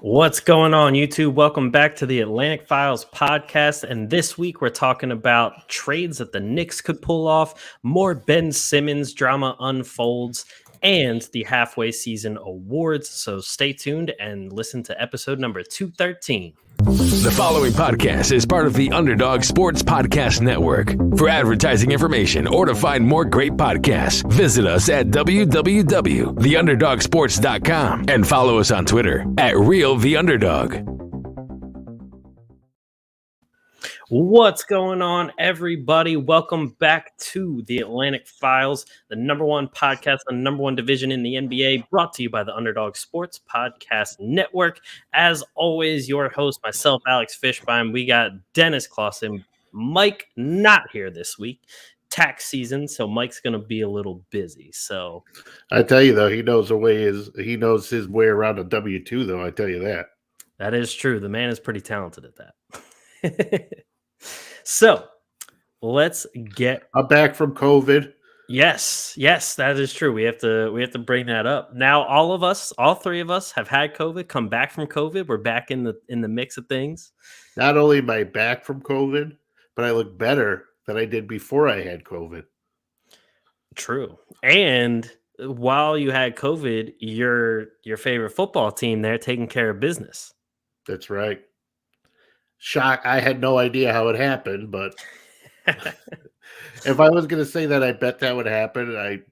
What's going on, YouTube? Welcome back to the Atlantic Files podcast. And this week we're talking about trades that the Knicks could pull off, more Ben Simmons drama unfolds, and the halfway season awards. So stay tuned and listen to episode number 213. The following podcast is part of the Underdog Sports Podcast Network. For advertising information or to find more great podcasts, visit us at www.theunderdogsports.com and follow us on Twitter at RealTheUnderdog. What's going on, everybody? Welcome back to the Atlantic Files, the number one podcast, the number one division in the NBA, brought to you by the Underdog Sports Podcast Network. As always, your host, myself, Alex Fishbein. We got Dennis Clausen. Mike not here this week. Tax season, so Mike's going to be a little busy. So I tell you, though, he knows his way around a W-2, though. I tell you that. That is true. The man is pretty talented at that. So let's get. I'm back from COVID. Yes, that is true. We have to bring that up. Now, all three of us have had COVID, come back from COVID. We're back in the mix of things. Not only am I back from COVID, but I look better than I did before I had COVID. True. And while you had COVID, your favorite football team there taking care of business. That's right. Shock. I had no idea how it happened, but if I was going to say that I bet that would happen,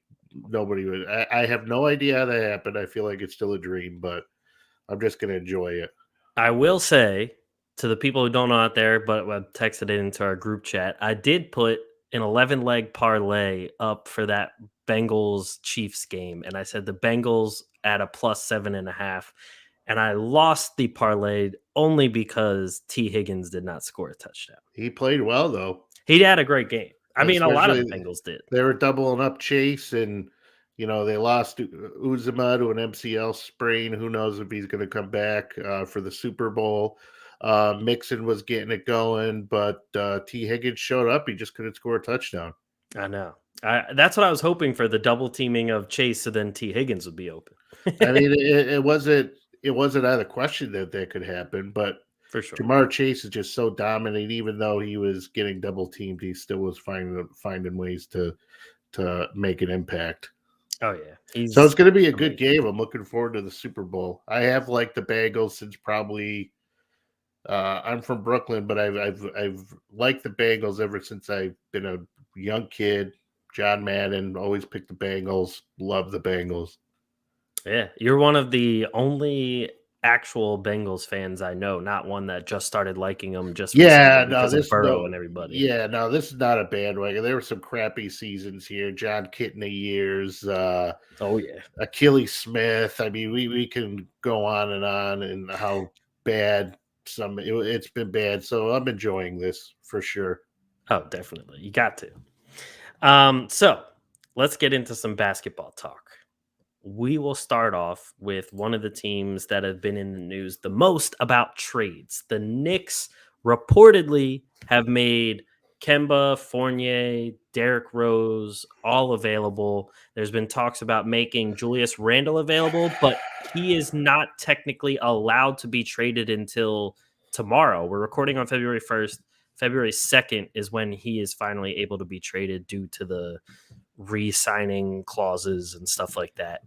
nobody would. I have no idea how that happened. I feel like it's still a dream, but I'm just going to enjoy it. I will say to the people who don't know out there, but I texted it into our group chat, I did put an 11-leg parlay up for that Bengals-Chiefs game, and I said the Bengals at a plus 7.5, and I lost the parlay only because T. Higgins did not score a touchdown. He played well, though. He had a great game. I mean, a lot of the Bengals did. They were doubling up Chase, and they lost Uzomah to an MCL sprain. Who knows if he's going to come back for the Super Bowl. Mixon was getting it going, but T. Higgins showed up. He just couldn't score a touchdown. I know. That's what I was hoping for, the double teaming of Chase, so then T. Higgins would be open. I mean, it wasn't out of question that could happen, but for sure, Jamar Chase is just so dominant. Even though he was getting double teamed, he still was finding ways to make an impact. Oh yeah, so it's going to be a good game. I'm looking forward to the Super Bowl. I have liked the Bengals since probably. I'm from Brooklyn, but I've liked the Bengals ever since I've been a young kid. John Madden always picked the Bengals. Love the Bengals. Yeah, you're one of the only actual Bengals fans I know, not one that just started liking them because of Burrow and everybody. Yeah, no, this is not a bandwagon. There were some crappy seasons here. John Kitna years. Achilles Smith. I mean, we can go on and how bad it's been bad. So I'm enjoying this for sure. Oh, definitely. You got to. So let's get into some basketball talk. We will start off with one of the teams that have been in the news the most about trades. The Knicks reportedly have made Kemba, Fournier, Derrick Rose all available. There's been talks about making Julius Randle available, but he is not technically allowed to be traded until tomorrow. We're recording on February 1st. February 2nd is when he is finally able to be traded due to the re-signing clauses and stuff like that.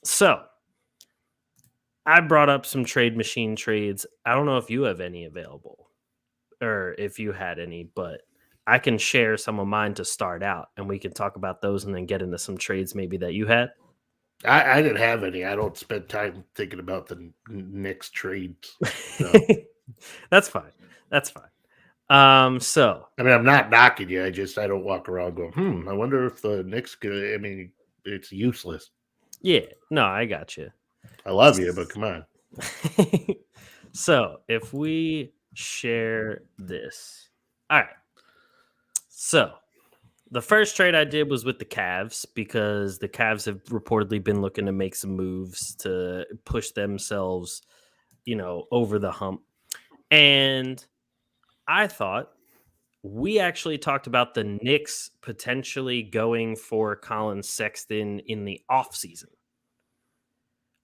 So I brought up some trade machine trades. I don't know if you have any available or if you had any, but I can share some of mine to start out and we can talk about those and then get into some trades maybe that you had. I didn't have any. I don't spend time thinking about the Knicks trades. So. That's fine. So I mean, I'm not knocking you. I don't walk around going, I wonder if the Knicks could. I mean, it's useless. Yeah, no, I got you. I love you, but come on. So if we share this, all right. So the first trade I did was with the Cavs because the Cavs have reportedly been looking to make some moves to push themselves, over the hump. And I thought we actually talked about the Knicks potentially going for Colin Sexton in the offseason.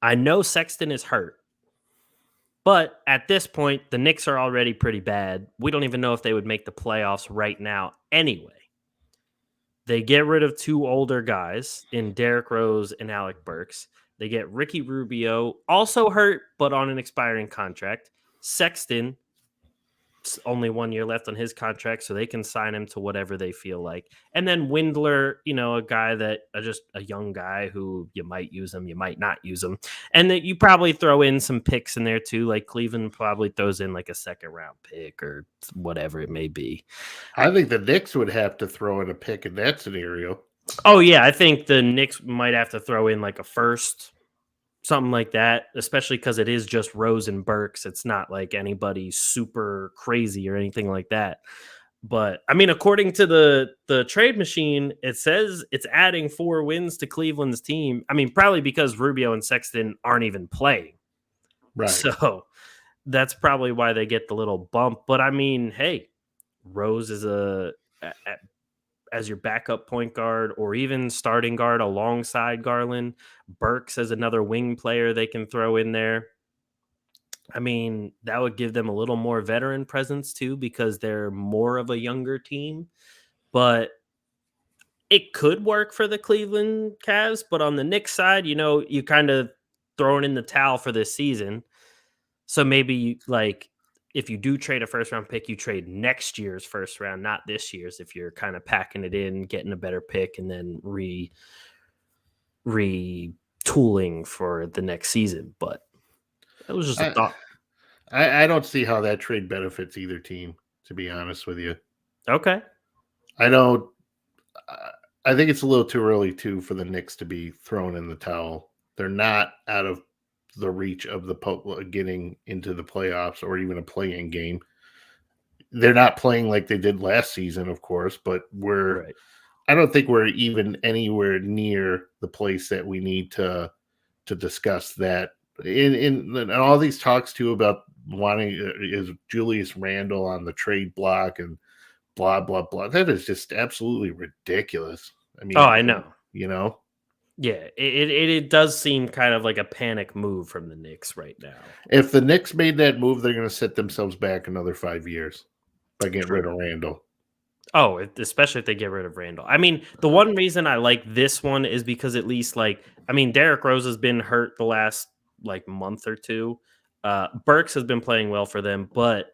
I know Sexton is hurt, but at this point, the Knicks are already pretty bad. We don't even know if they would make the playoffs right now anyway. They get rid of two older guys in Derrick Rose and Alec Burks. They get Ricky Rubio, also hurt, but on an expiring contract. Sexton, only 1 year left on his contract, so they can sign him to whatever they feel like. And then Windler, a guy that just a young guy who you might use him, you might not use him. And that you probably throw in some picks in there too. Like Cleveland probably throws in like a second round pick or whatever it may be. I think the Knicks would have to throw in a pick in that scenario. Oh, yeah. I think the Knicks might have to throw in like a first, something like that, especially because it is just Rose and Burks. It's not like anybody super crazy or anything like that. But I mean, according to the trade machine, it says it's adding 4 wins to Cleveland's team. I mean, probably because Rubio and Sexton aren't even playing. Right. So that's probably why they get the little bump. But I mean, hey, Rose is as your backup point guard or even starting guard alongside Garland. Burks as another wing player they can throw in there. I mean, that would give them a little more veteran presence too, because they're more of a younger team. But it could work for the Cleveland Cavs. But on the Knicks side, you kind of throwing in the towel for this season. So maybe if you do trade a first round pick, you trade next year's first round, not this year's, if you're kind of packing it in, getting a better pick, and then retooling for the next season. But it was just a thought. I don't see how that trade benefits either team, to be honest with you. Okay. I don't. I think it's a little too early too for the Knicks to be thrown in the towel. They're not out of the reach of the getting into the playoffs or even a play-in game. They're not playing like they did last season, of course, but Right. I don't think we're even anywhere near the place that we need to discuss that. In all these talks too about wanting is Julius Randle on the trade block and blah blah blah. That is just absolutely ridiculous. I mean, I know. Yeah, it does seem kind of like a panic move from the Knicks right now. If the Knicks made that move, they're going to set themselves back another 5 years by getting rid of Randle. Oh, especially if they get rid of Randle. I mean, the one reason I like this one is because at least Derrick Rose has been hurt the last month or two. Burks has been playing well for them, but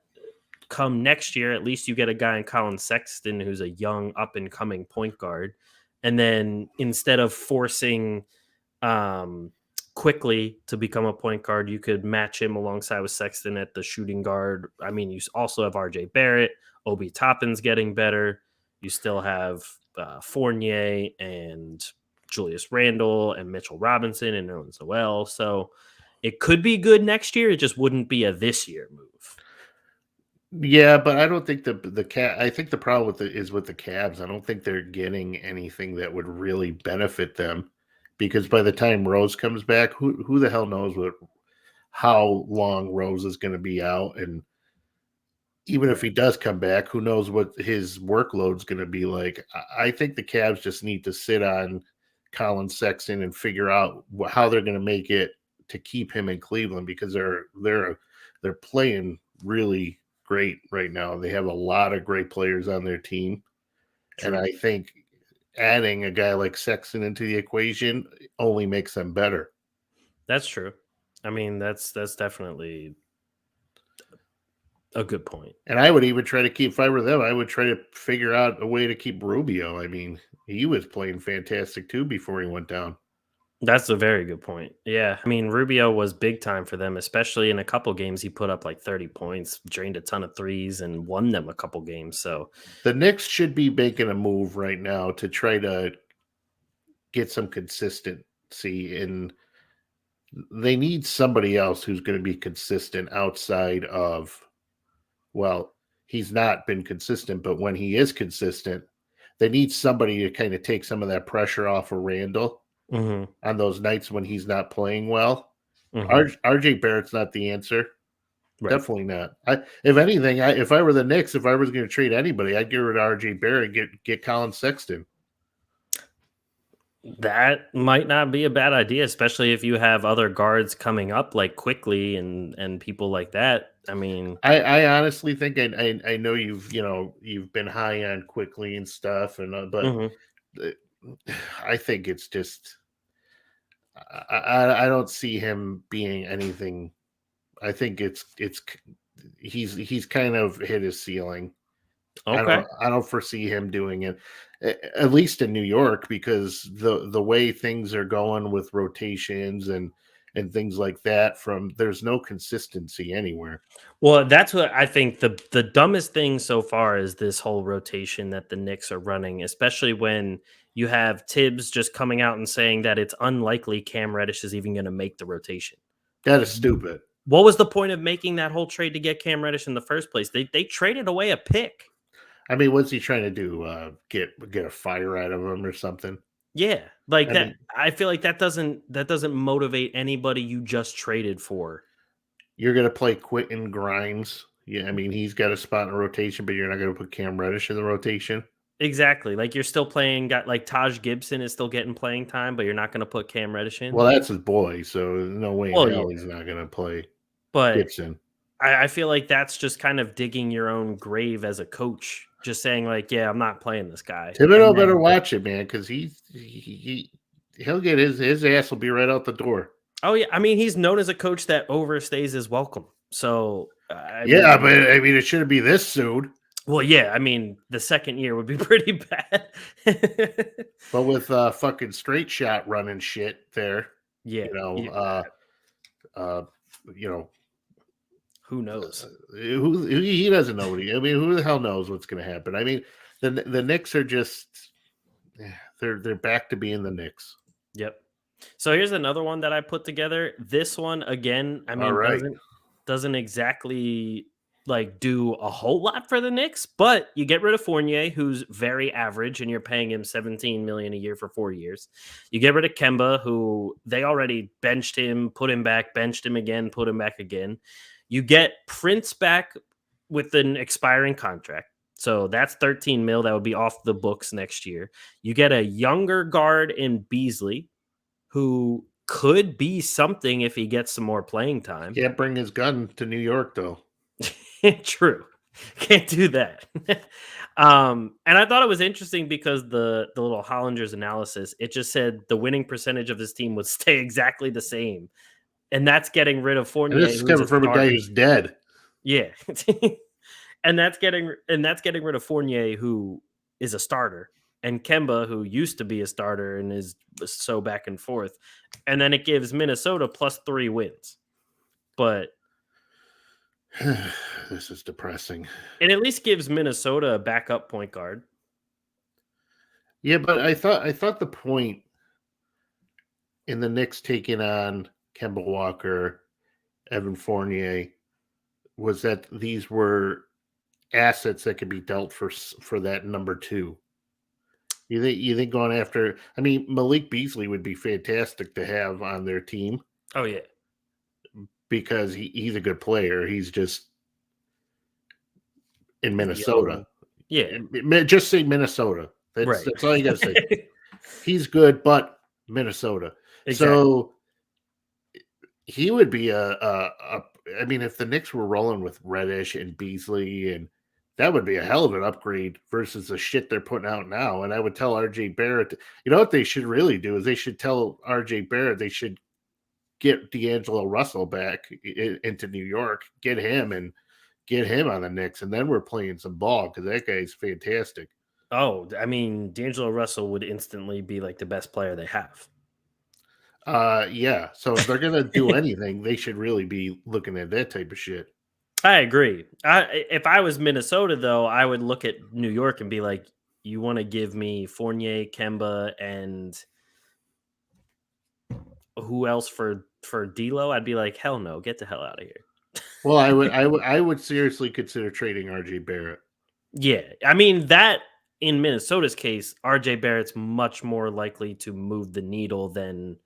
come next year, at least you get a guy in Colin Sexton who's a young up and coming point guard. And then instead of forcing quickly to become a point guard, you could match him alongside with Sexton at the shooting guard. I mean, you also have RJ Barrett, Obi Toppin's getting better. You still have Fournier and Julius Randle and Mitchell Robinson and Nerlens Noel. So it could be good next year. It just wouldn't be a this year move. Yeah, but I don't think I think the problem is with the Cavs. I don't think they're getting anything that would really benefit them, because by the time Rose comes back, who the hell knows how long Rose is going to be out, and even if he does come back, who knows what his workload's going to be like. I think the Cavs just need to sit on Colin Sexton and figure out how they're going to make it to keep him in Cleveland, because they're playing really great right now. They have a lot of great players on their team. True. And I think adding a guy like Sexton into the equation only makes them better. That's true. I mean, that's definitely a good point. And I would even try to keep, if I were them, I would try to figure out a way to keep Rubio. I mean, he was playing fantastic too before he went down. That's a very good point. Yeah. I mean, Rubio was big time for them, especially in a couple games. He put up 30 points, drained a ton of threes, and won them a couple games. So the Knicks should be making a move right now to try to get some consistency, and they need somebody else who's going to be consistent outside of, well, he's not been consistent, but when he is consistent, they need somebody to kind of take some of that pressure off of Randle. Mm-hmm. On those nights when he's not playing well. Mm-hmm. RJ Barrett's not the answer. Right. Definitely not. If anything, if I were the Knicks, if I was going to trade anybody, I'd get rid of RJ Barrett and get Colin Sexton. That might not be a bad idea, especially if you have other guards coming up like quickly and people like that. I mean, I honestly think I know you've been high on quickly and stuff, but mhm. uh, I think it's just I don't see him being anything. I think he's kind of hit his ceiling. Okay. I don't foresee him doing it, at least in New York, because the way things are going with rotations and things like that. There's no consistency anywhere. Well, that's what I think the dumbest thing so far is this whole rotation that the Knicks are running, especially when you have Tibbs just coming out and saying that it's unlikely Cam Reddish is even going to make the rotation. That is stupid. What was the point of making that whole trade to get Cam Reddish in the first place? They traded away a pick. I mean, what's he trying to do? Get a fire out of him or something? Yeah, like I that. mean, I feel like that doesn't motivate anybody you just traded for. you're going to play Quentin Grimes. Yeah, I mean, he's got a spot in the rotation, but you're not going to put Cam Reddish in the rotation. Exactly. Like you're still playing. Got like Taj Gibson is still getting playing time, but you're not going to put Cam Reddish in. Well, that's his boy, so no way in Well, yeah, hell he's not going to play but Gibson. I feel like that's just kind of digging your own grave as a coach. Just saying like, yeah, I'm not playing this guy, and Thibodeau better then watch it, man, because he'll get his ass will be right out the door. oh yeah, I mean he's known as a coach that overstays his welcome. So I Yeah, mean, but I mean, it shouldn't be this soon. well, yeah, I mean the second year would be pretty bad. But with fucking straight shot running shit there, Yeah, you know, uh, you know, who knows? who he doesn't know I mean, who the hell knows what's going to happen? I mean, the Knicks are just they're back to being the Knicks. Yep. So here's another one that I put together. This one again, I All mean, right. doesn't exactly like do a whole lot for the Knicks, but you get rid of Fournier, who's very average, and you're paying him 17 million a year for 4 years. You get rid of Kemba, who they already benched him, put him back, benched him again, put him back again. You get Prince back with an expiring contract. So that's 13 mil that would be off the books next year. You get a younger guard in Beasley, who could be something if he gets some more playing time. Can't bring his gun to New York though. True. Can't do that. And I thought it was interesting because the little Hollinger's analysis, it just said the winning percentage of this team would stay exactly the same. And that's getting rid of And this Fournier, is who's coming a from a guy starter. who's dead. Yeah. and that's getting rid of Fournier, who is a starter, and Kemba, who used to be a starter and is so back and forth. And then it gives Minnesota +3 wins. But This is depressing. it at least gives Minnesota a backup point guard. Yeah, but I thought the point in the Knicks taking on Kemba Walker, Evan Fournier, was that these were assets that could be dealt for that number two. You think going after? I mean, Malik Beasley would be fantastic to have on their team Oh yeah. because he's a good player. He's just in Young. Minnesota. Yeah. Just say Minnesota. Right. That's all you got to say. He's good, but Minnesota. Exactly. So he would be I mean, if the Knicks were rolling with Reddish and Beasley, and that would be a hell of an upgrade versus the shit they're putting out now. And I would tell RJ Barrett, you know what they should really do is they should tell RJ Barrett they should get D'Angelo Russell back into New York, get him on the Knicks, and then we're playing some ball because that guy's fantastic. Oh, I mean, D'Angelo Russell would instantly be like the best player they have. Yeah. So if they're gonna do anything, they should really be looking at that type of shit. I agree. If I was Minnesota, though, I would look at New York and be like, you want to give me Fournier, Kemba, and who else for D'Lo? I'd be like, hell no, get the hell out of here. Well, I would seriously consider trading RJ Barrett. Yeah, I mean that in Minnesota's case, RJ Barrett's much more likely to move the needle than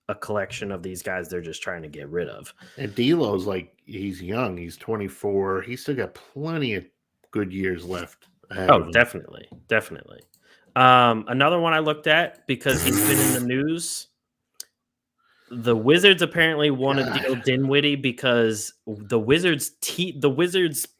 a collection of these guys they're just trying to get rid of. And D'Lo's like he's young, he's 24. He's still got plenty of good years left ahead of him. Definitely. Another one I looked at because he's been in the news. The Wizards apparently want to deal Dinwiddie because the Wizards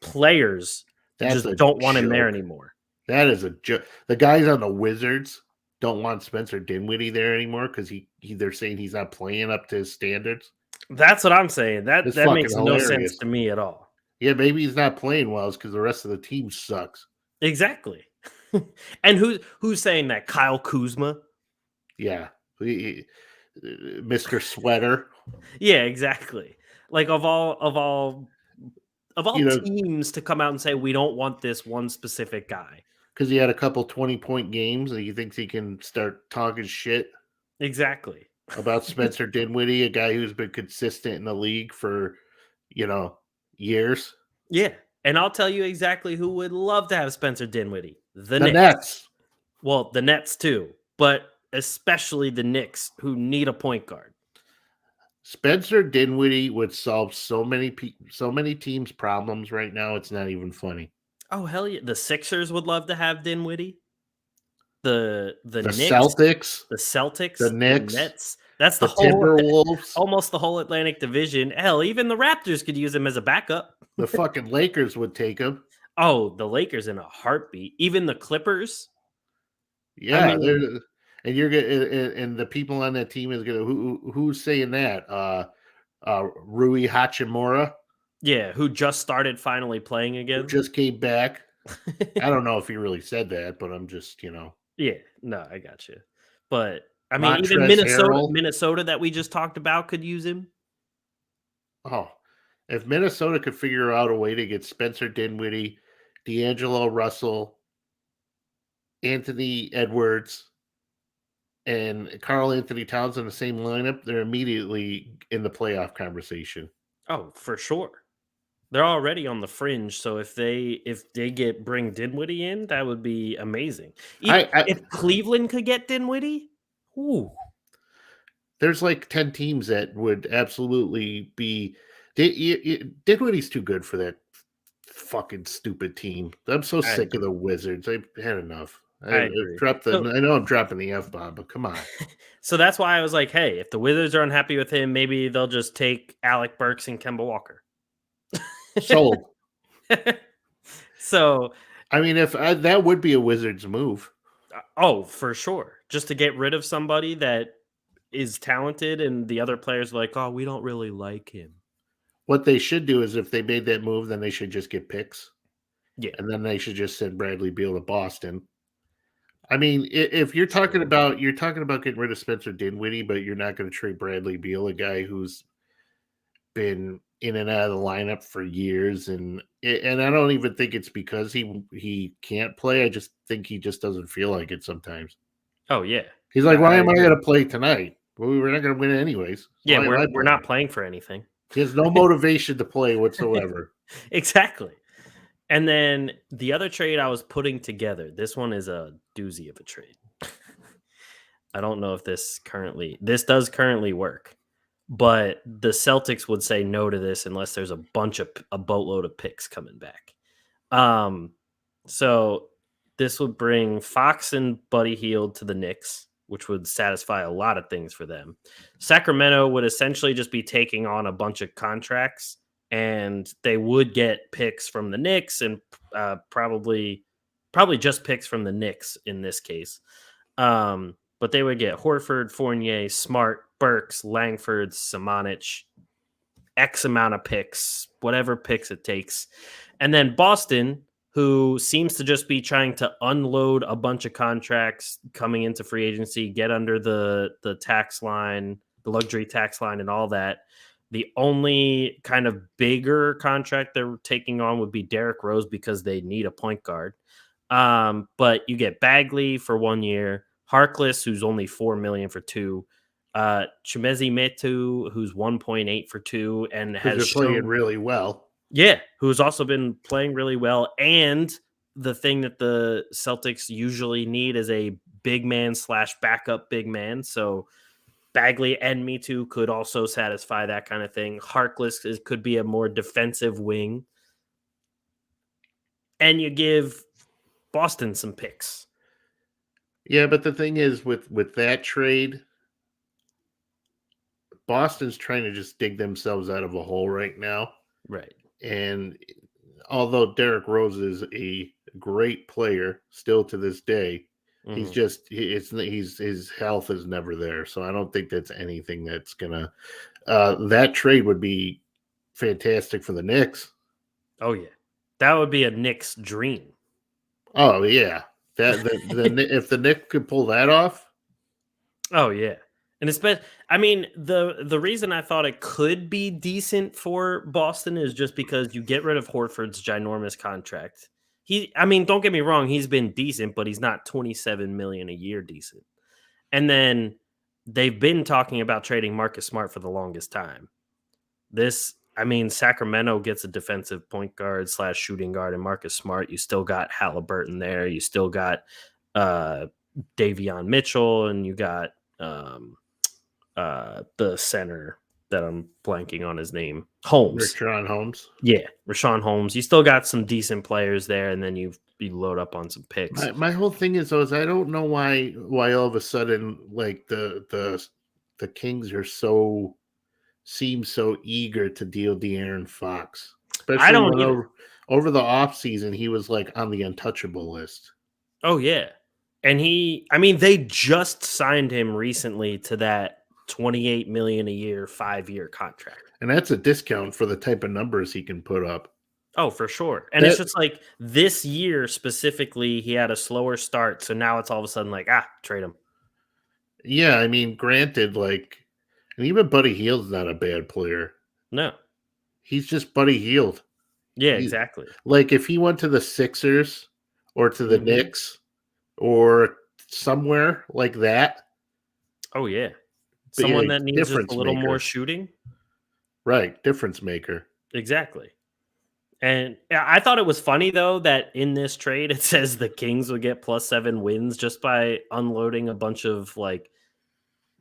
players That's just a don't want him there joke. anymore. That is a joke. The guys on the Wizards don't want Spencer Dinwiddie there anymore because they're saying he's not playing up to his standards. That's what I'm saying. That It's makes fucking no sense hilarious. to me at all. Yeah, maybe he's not playing well because the rest of the team sucks. Exactly. And who's saying that? Kyle Kuzma? Yeah. Mr. Sweater. Yeah, exactly. Like of all teams to come out and say we don't want this one specific guy. Because he had a couple 20-point games and he thinks he can start talking shit. Exactly. About Spencer Dinwiddie, a guy who's been consistent in the league for, years. Yeah. And I'll tell you exactly who would love to have Spencer Dinwiddie. The Nets. Well, the Nets too, but especially the Knicks, who need a point guard. Spencer Dinwiddie would solve so many teams' problems right now. It's not even funny. Oh hell yeah! The Sixers would love to have Dinwiddie. The Knicks, Celtics, the Celtics, the Knicks, the Nets. That's the Timberwolves. Almost the whole Atlantic Division. Hell, even the Raptors could use him as a backup. The fucking Lakers would take him. Oh, the Lakers in a heartbeat. Even the Clippers. Yeah, and you're gonna, and the people on that team is gonna who's saying that? Rui Hachimura. Yeah, who just started finally playing again. Who just came back. I don't know if he really said that, but I'm just, Yeah, no, I got you. But I mean, even Minnesota that we just talked about could use him. Oh, if Minnesota could figure out a way to get Spencer Dinwiddie, D'Angelo Russell, Anthony Edwards, and Karl Anthony Towns in the same lineup, they're immediately in the playoff conversation. Oh, for sure. They're already on the fringe, so if they bring Dinwiddie in, that would be amazing. If Cleveland could get Dinwiddie, ooh. There's like 10 teams that would absolutely be. Dinwiddie's too good for that fucking stupid team. I'm so sick of the Wizards. I've had enough. I know I'm dropping the F-bomb, but come on. So that's why I was like, hey, if the Wizards are unhappy with him, maybe they'll just take Alec Burks and Kemba Walker. Sold. So, I mean, if that would be a Wizards move. Oh, for sure. Just to get rid of somebody that is talented and the other players are like, oh, we don't really like him. What they should do is if they made that move, then they should just get picks. Yeah. And then they should just send Bradley Beal to Boston. I mean, if you're talking about getting rid of Spencer Dinwiddie, but you're not going to trade Bradley Beal, a guy who's been in and out of the lineup for years, and I don't even think it's because he can't play. I just think he just doesn't feel like it sometimes. Oh yeah, he's like, why am I going to play tonight? Well, we're not going to win anyways. So yeah, we're not playing for anything. He has no motivation to play whatsoever. Exactly. And then the other trade I was putting together, this one is a doozy of a trade. I don't know if this does currently work, but the Celtics would say no to this unless there's a boatload of picks coming back. So this would bring Fox and Buddy Hield to the Knicks, which would satisfy a lot of things for them. Sacramento would essentially just be taking on a bunch of contracts, and they would get picks from the Knicks and probably just picks from the Knicks in this case. But they would get Horford, Fournier, Smart, Burks, Langford, Samanic, X amount of picks, whatever picks it takes. And then Boston, who seems to just be trying to unload a bunch of contracts coming into free agency, get under the tax line, the luxury tax line and all that. The only kind of bigger contract they're taking on would be Derrick Rose because they need a point guard. But you get Bagley for 1 year, Harkless, who's only $4 million for 2, Chimezi Metu, who's 1.8 for 2, and has playing really well. Yeah, who's also been playing really well. And the thing that the Celtics usually need is a big man / backup big man. So Bagley and Metu could also satisfy that kind of thing. Harkless could be a more defensive wing. And you give Boston some picks. Yeah, but the thing is with that trade, Boston's trying to just dig themselves out of a hole right now. Right. And although Derrick Rose is a great player still to this day, he's Mhm. just he's his health is never there. So I don't think that's anything that's gonna that trade would be fantastic for the Knicks. Oh yeah, that would be a Knicks dream. Oh yeah. If the Knicks could pull that off, Oh yeah, and especially, I mean, the reason I thought it could be decent for Boston is just because you get rid of Horford's ginormous contract. I mean, don't get me wrong, he's been decent, but he's not 27 million a year decent. And then they've been talking about trading Marcus Smart for the longest time. I mean, Sacramento gets a defensive point guard / shooting guard and Marcus Smart. You still got Halliburton there. You still got uh, Davion Mitchell, and you got the center that I'm blanking on his name, Holmes. Richaun Holmes. Yeah, Rashawn Holmes. You still got some decent players there, and then you load up on some picks. My whole thing is though is I don't know why all of a sudden like the Kings are seem so eager to deal De'Aaron Fox, I especially don't when either. over the offseason he was like on the untouchable list. Oh yeah, and I mean, they just signed him recently to that 28 million a year, 5-year contract. And that's a discount for the type of numbers he can put up. Oh, for sure. And it's That just like this year specifically, he had a slower start, so now it's all of a sudden like, trade him. yeah, I mean, granted, like, and even Buddy Hield's not a bad player. No. He's just Buddy Hield. Yeah, He, exactly. like if he went to the Sixers or to the Mhm. Knicks or somewhere like that, Oh yeah. be Someone a that needs just a difference little more maker. shooting. Right, difference maker. Exactly. And I thought it was funny though that in this trade it says the Kings would get +7 wins just by unloading a bunch of like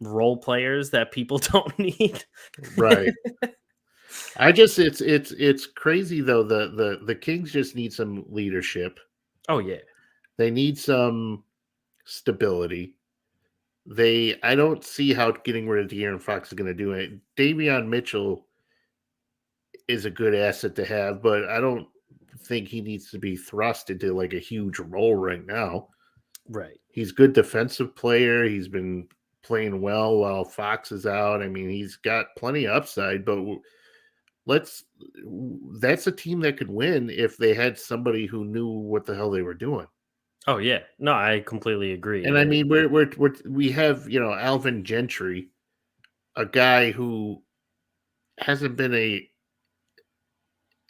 role players that people don't need. Right. I just it's crazy though. The Kings just need some leadership. Oh yeah. They need some stability. I don't see how getting rid of De'Aaron Fox is going to do it. Davion Mitchell is a good asset to have, but I don't think he needs to be thrust into like a huge role right now. Right. He's a good defensive player. He's been playing well while Fox is out. I mean, he's got plenty of upside, but that's a team that could win if they had somebody who knew what the hell they were doing. Oh yeah. No, I completely agree. And I mean, we have Alvin Gentry, a guy who hasn't been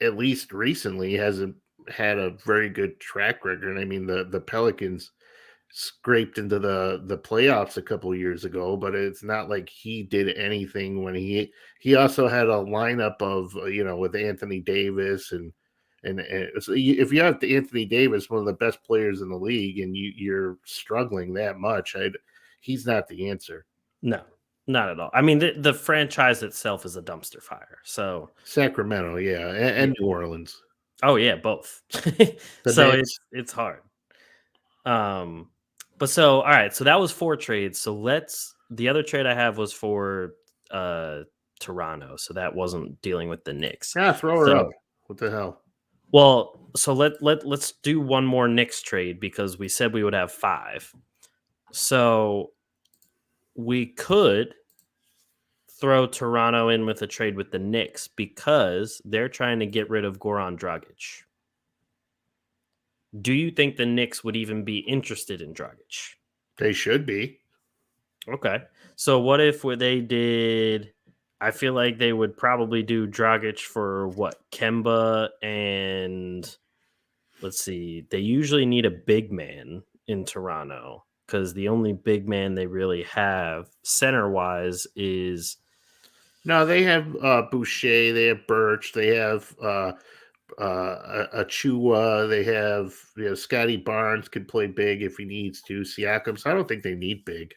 at least recently hasn't had a very good track record. I mean, the Pelicans scraped into the playoffs a couple of years ago, but it's not like he did anything when he also had a lineup of with Anthony Davis and so if you have Anthony Davis, one of the best players in the league, and you're struggling that much, he's not the answer. No, not at all. I mean, the franchise itself is a dumpster fire. So Sacramento, yeah, and New Orleans. oh yeah, both. The So Knicks. it's hard. But so all right, so that was 4 trades. So the other trade I have was for Toronto. So that wasn't dealing with the Knicks. Throw her So up. What the hell? well, so let's do one more Knicks trade because we said we would have 5. So we could throw Toronto in with a trade with the Knicks because they're trying to get rid of Goran Dragic. Do you think the Knicks would even be interested in Dragic? They should be. Okay. So what if they did? I feel like they would probably do Dragic for what? Kemba and let's see. They usually need a big man in Toronto because the only big man they really have center wise is No, they have Boucher, they have Birch, they have Achua, they have Scotty Barnes could play big if he needs to. Siakam, so I don't think they need big.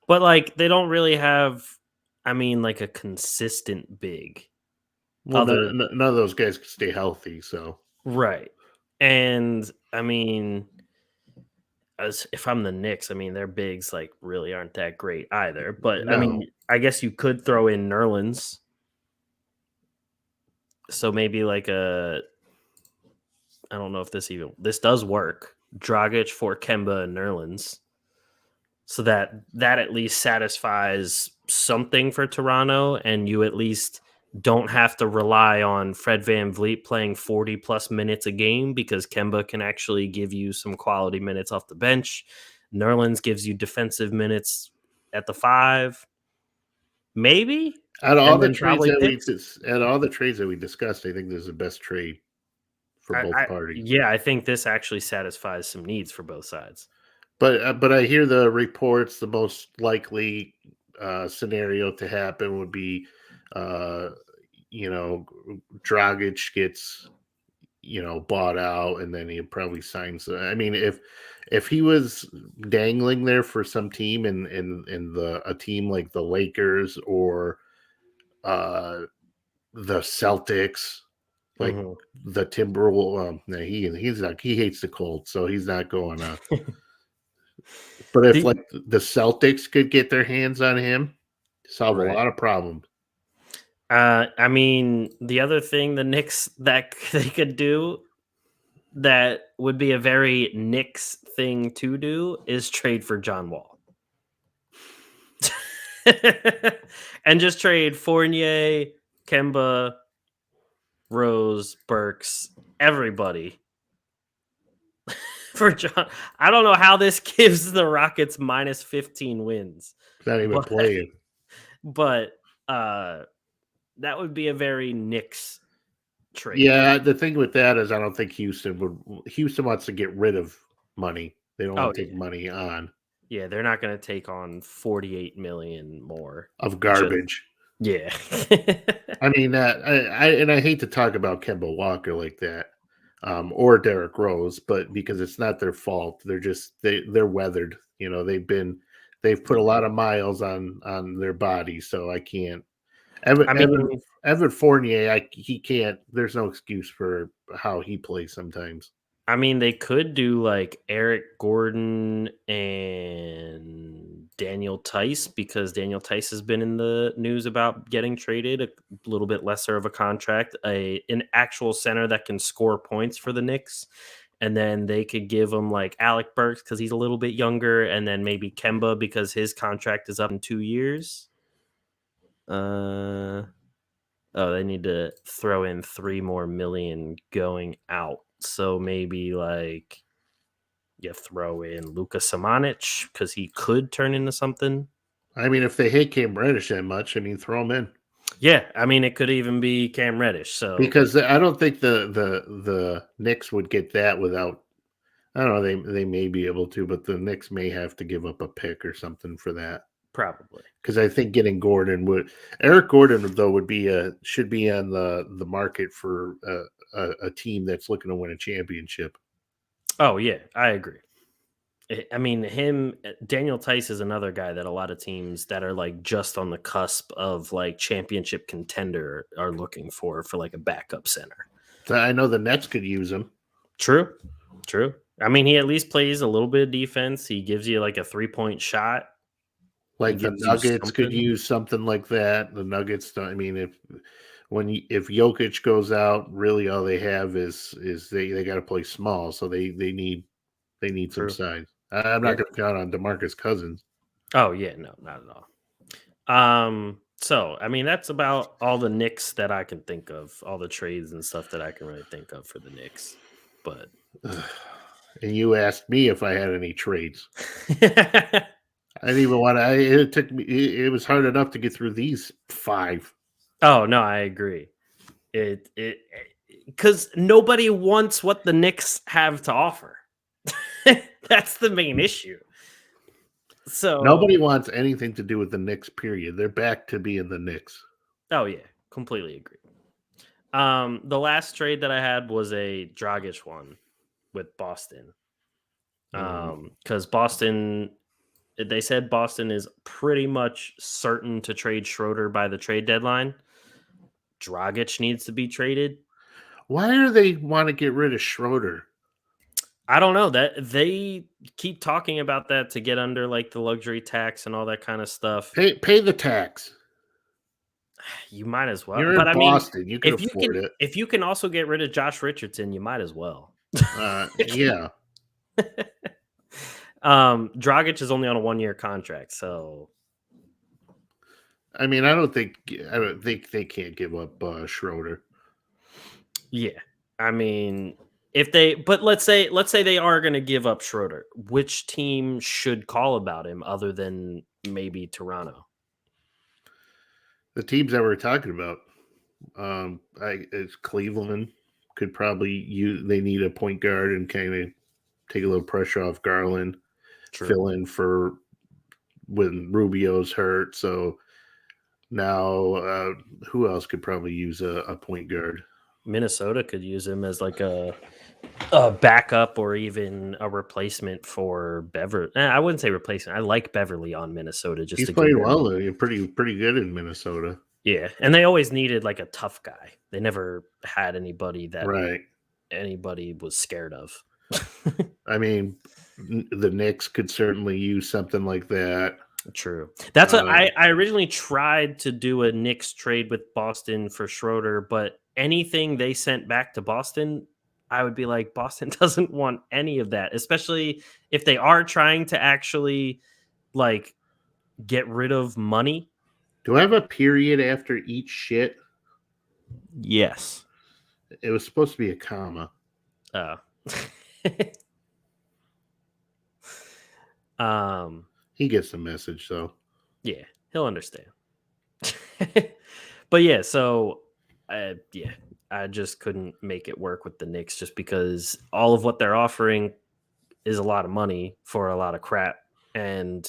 but like they don't really have. I mean, like a consistent big. Well, none of those guys can stay healthy, so Right. And I mean, as if I'm the Knicks, I mean their bigs like really aren't that great either. But I No. mean, I guess you could throw in Nerlens. So maybe like I don't know if this does work. Dragic for Kemba and Nerlens. So that at least satisfies something for Toronto, and you at least don't have to rely on Fred VanVleet playing 40 plus minutes a game because Kemba can actually give you some quality minutes off the bench. Nerlens gives you defensive minutes at the 5, maybe, Out of all and the then trades probably that picks. out of all the trades that we discussed, I think this is the best trade for both parties. Yeah, I think this actually satisfies some needs for both sides. But I hear the reports. The most likely scenario to happen would be, Dragic gets bought out, and then he probably signs. I mean, if he was dangling there for some team in a team like the Lakers or the Celtics, like the Timberwolves, no, he hates the cold, so he's not going on. But if like the Celtics could get their hands on him, solve a lot of problems. I mean, the other thing the Knicks that they could do that would be a very Knicks thing to do is trade for John Wall. And just trade Fournier, Kemba, Rose, Burks, everybody for John. I don't know how this gives the Rockets minus 15 wins. Not even playing. But that would be a very Knicks trade. Yeah, the thing with that is I don't think Houston wants to get rid of money. They don't want to take money on. Yeah, they're not going to take on 48 million more of garbage. Yeah. I mean, I hate to talk about Kemba Walker like that, or Derrick Rose, but because it's not their fault. They're weathered. They've put a lot of miles on their body, so I can't. Evan Fournier, he can't. There's no excuse for how he plays sometimes. I mean, they could do like Eric Gordon and Daniel Tice, because Daniel Tice has been in the news about getting traded, a little bit lesser of a contract, an actual center that can score points for the Knicks. And then they could give him like Alec Burks because he's a little bit younger, and then maybe Kemba because his contract is up in 2 years. They need to throw in 3 more million going out. So maybe like you throw in Luka Samanic because he could turn into something. I mean, if they hate Cam Reddish that much, I mean, throw him in. Yeah, I mean, it could even be Cam Reddish. So because I don't think the Knicks would get that without. I don't know. They may be able to, but the Knicks may have to give up a pick or something for that. Probably, because I think getting Gordon Eric Gordon though should be on the market for a team that's looking to win a championship. Oh yeah, I agree. I mean, Daniel Tice is another guy that a lot of teams that are like just on the cusp of like championship contender are looking for like a backup center. I know the Nets could use him. True. I mean, he at least plays a little bit of defense. He gives you like a 3-point shot. Like the Nuggets could use something like that. The Nuggets don't. I mean, if Jokic goes out, really all they have is they got to play small, so they need some size. I'm not going to count on DeMarcus Cousins. Oh yeah, no, not at all. So I mean, that's about all the Knicks that I can think of, all the trades and stuff that I can really think of for the Knicks. But and you asked me if I had any trades. I didn't even want to. It took me. It was hard enough to get through these 5. Oh no, I agree. It because nobody wants what the Knicks have to offer. That's the main issue. So nobody wants anything to do with the Knicks. Period. They're back to being the Knicks. Oh yeah, completely agree. The last trade that I had was a Dragic one with Boston. Because Boston. They said Boston is pretty much certain to trade Schroder by the trade deadline. Dragic needs to be traded. Why do they want to get rid of Schroder? I don't know that they keep talking about that to get under like the luxury tax and all that kind of stuff. Pay the tax. You might as well. You're But in I mean, Boston. You can afford it. if you can also get rid of Josh Richardson, you might as well. Yeah. Dragic is only on a 1-year contract, so I mean, I don't think they can't give up Schroder. yeah. I mean, but let's say they are going to give up Schroder. Which team should call about him other than maybe Toronto? The teams that we're talking about, it's Cleveland could probably use. They need a point guard and kind of take a little pressure off Garland. True. Fill in for when Rubio's hurt. So now, who else could probably use a point guard? Minnesota could use him as like a backup or even a replacement for Beverly. I wouldn't say replacement. I like Beverly on Minnesota. Just He's to playing well though. You're pretty good in Minnesota. Yeah, and they always needed like a tough guy. They never had anybody that anybody was scared of. I mean, the Knicks could certainly use something like that. True. That's what I originally tried to do a Knicks trade with Boston for Schroder, but anything they sent back to Boston, I would be like, Boston doesn't want any of that, especially if they are trying to actually like get rid of money. Do I have a period after each shit? Yes. It was supposed to be a comma. Oh. He gets the message, though. Yeah, he'll understand. But yeah, so I just couldn't make it work with the Knicks just because all of what they're offering is a lot of money for a lot of crap, and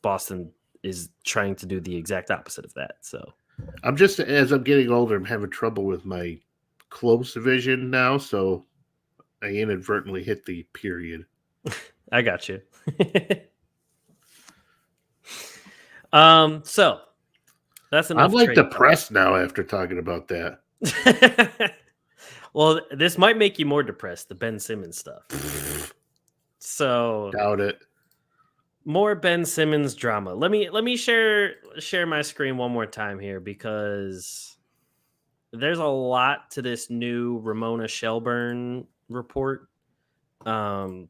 Boston is trying to do the exact opposite of that. So I'm just, as I'm getting older, I'm having trouble with my close vision now, so I inadvertently hit the period. I got you. So that's enough. I'm like depressed now after talking about that. Well, this might make you more depressed, the Ben Simmons stuff. So doubt it. More Ben Simmons drama. Let me share my screen one more time here because there's a lot to this new Ramona Shelburne report. So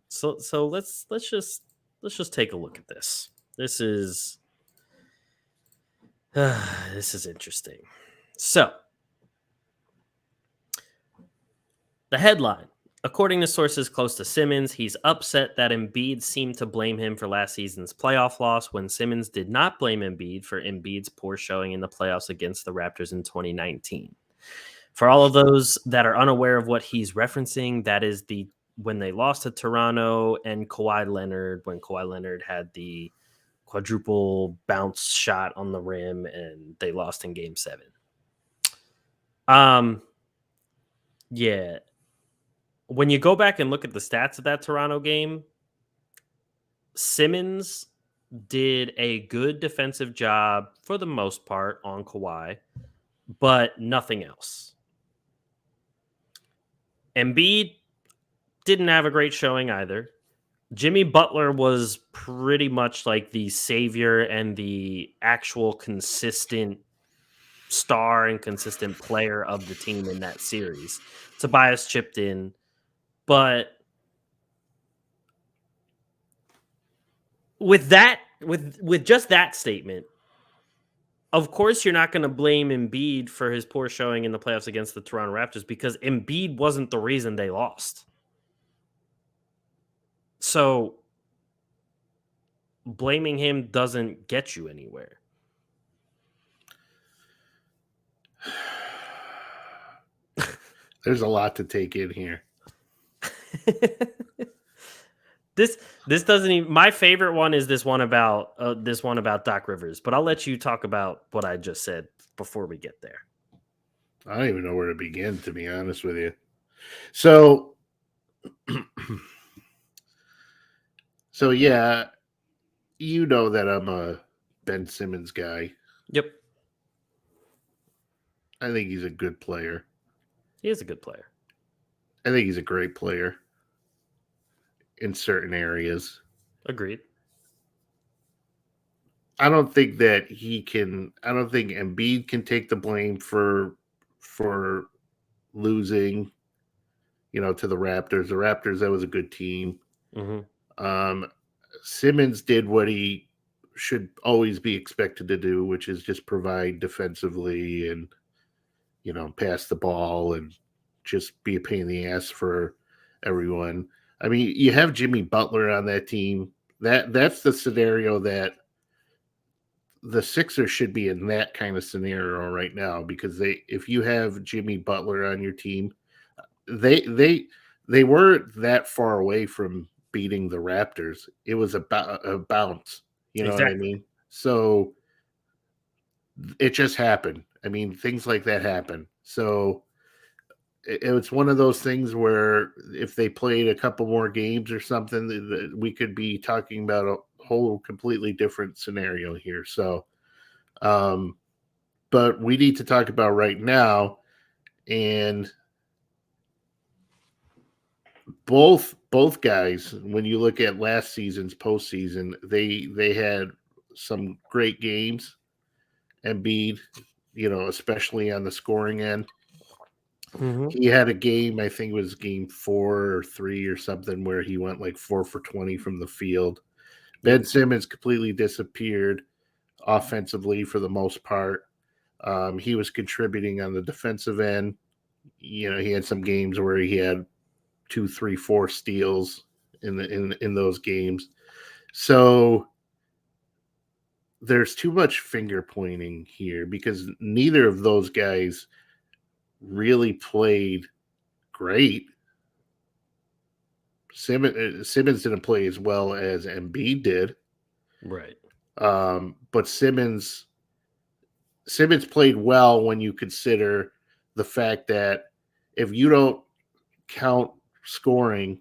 let's just take a look at this. This is interesting. So, the headline. According to sources close to Simmons, he's upset that Embiid seemed to blame him for last season's playoff loss when Simmons did not blame Embiid for Embiid's poor showing in the playoffs against the Raptors in 2019. For all of those that are unaware of what he's referencing, that is when they lost to Toronto and Kawhi Leonard, when Kawhi Leonard had the quadruple bounce shot on the rim and they lost in Game 7. Yeah. When you go back and look at the stats of that Toronto game, Simmons did a good defensive job for the most part on Kawhi, but nothing else. Embiid didn't have a great showing either. Jimmy Butler was pretty much like the savior and the actual consistent star and consistent player of the team in that series. Tobias chipped in, but with just that statement, of course you're not going to blame Embiid for his poor showing in the playoffs against the Toronto Raptors because Embiid wasn't the reason they lost. So blaming him doesn't get you anywhere. There's a lot to take in here. This doesn't even. My favorite one is this one about Doc Rivers, but I'll let you talk about what I just said before we get there. I don't even know where to begin, to be honest with you. So yeah, you know that I'm a Ben Simmons guy. Yep. I think he's a good player. He is a good player. I think he's a great player. in certain areas. Agreed. I don't think that he can. I don't think Embiid can take the blame for losing, to the Raptors. The Raptors, that was a good team. Mm-hmm. Simmons did what he should always be expected to do, which is just provide defensively and, pass the ball and just be a pain in the ass for everyone. I mean, you have Jimmy Butler on that team. That's the scenario that the Sixers should be in, that kind of scenario right now, because if you have Jimmy Butler on your team, they weren't that far away from beating the Raptors. It was about a bounce, you know what I Exactly. mean? So it just happened. I mean, things like that happen. So it's one of those things where if they played a couple more games or something, we could be talking about a whole completely different scenario here. So, but we need to talk about right now, and both guys, when you look at last season's postseason, they had some great games. Embiid, especially on the scoring end. Mm-hmm. He had a game, I think it was game 4 or 3 or something, where he went like 4 for 20 from the field. Ben Simmons completely disappeared offensively for the most part. He was contributing on the defensive end. He had some games where he had 2, 3, 4 steals in those games. So there's too much finger pointing here because neither of those guys really played great. Simmons didn't play as well as Embiid did. Right. But Simmons played well when you consider the fact that if you don't count scoring,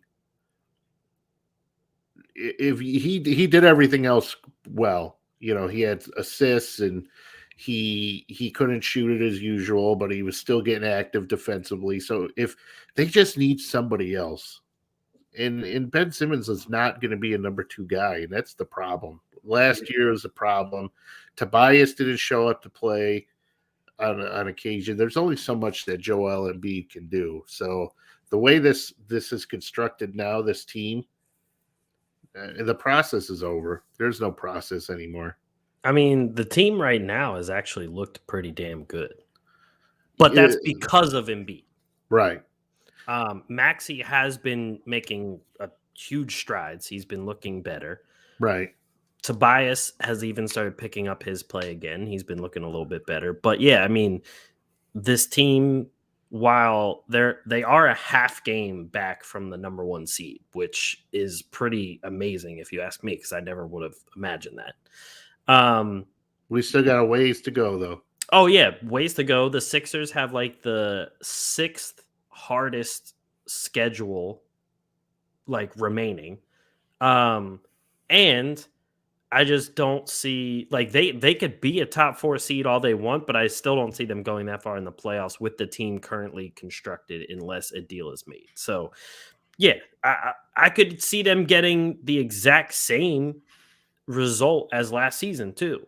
if he did everything else well. He had assists and he couldn't shoot it as usual, but he was still getting active defensively. So if they just need somebody else, and Ben Simmons is not going to be a number 2 guy, and that's the problem. Last year was a problem. Tobias didn't show up to play on occasion. There's only so much that Joel Embiid can do. So the way this is constructed now, this team, the process is over. There's no process anymore. I mean, the team right now has actually looked pretty damn good, but that's because of Embiid. Right. Maxey has been making huge strides. He's been looking better. Right. Tobias has even started picking up his play again. He's been looking a little bit better. But yeah, I mean, this team, while they are a half game back from the number 1 seed, which is pretty amazing if you ask me, because I never would have imagined that. We still got a ways to go, though. Oh yeah, ways to go. The Sixers have like the 6th hardest schedule remaining. And I just don't see they could be a top 4 seed all they want, but I still don't see them going that far in the playoffs with the team currently constructed unless a deal is made. So yeah, I could see them getting the exact same result as last season too,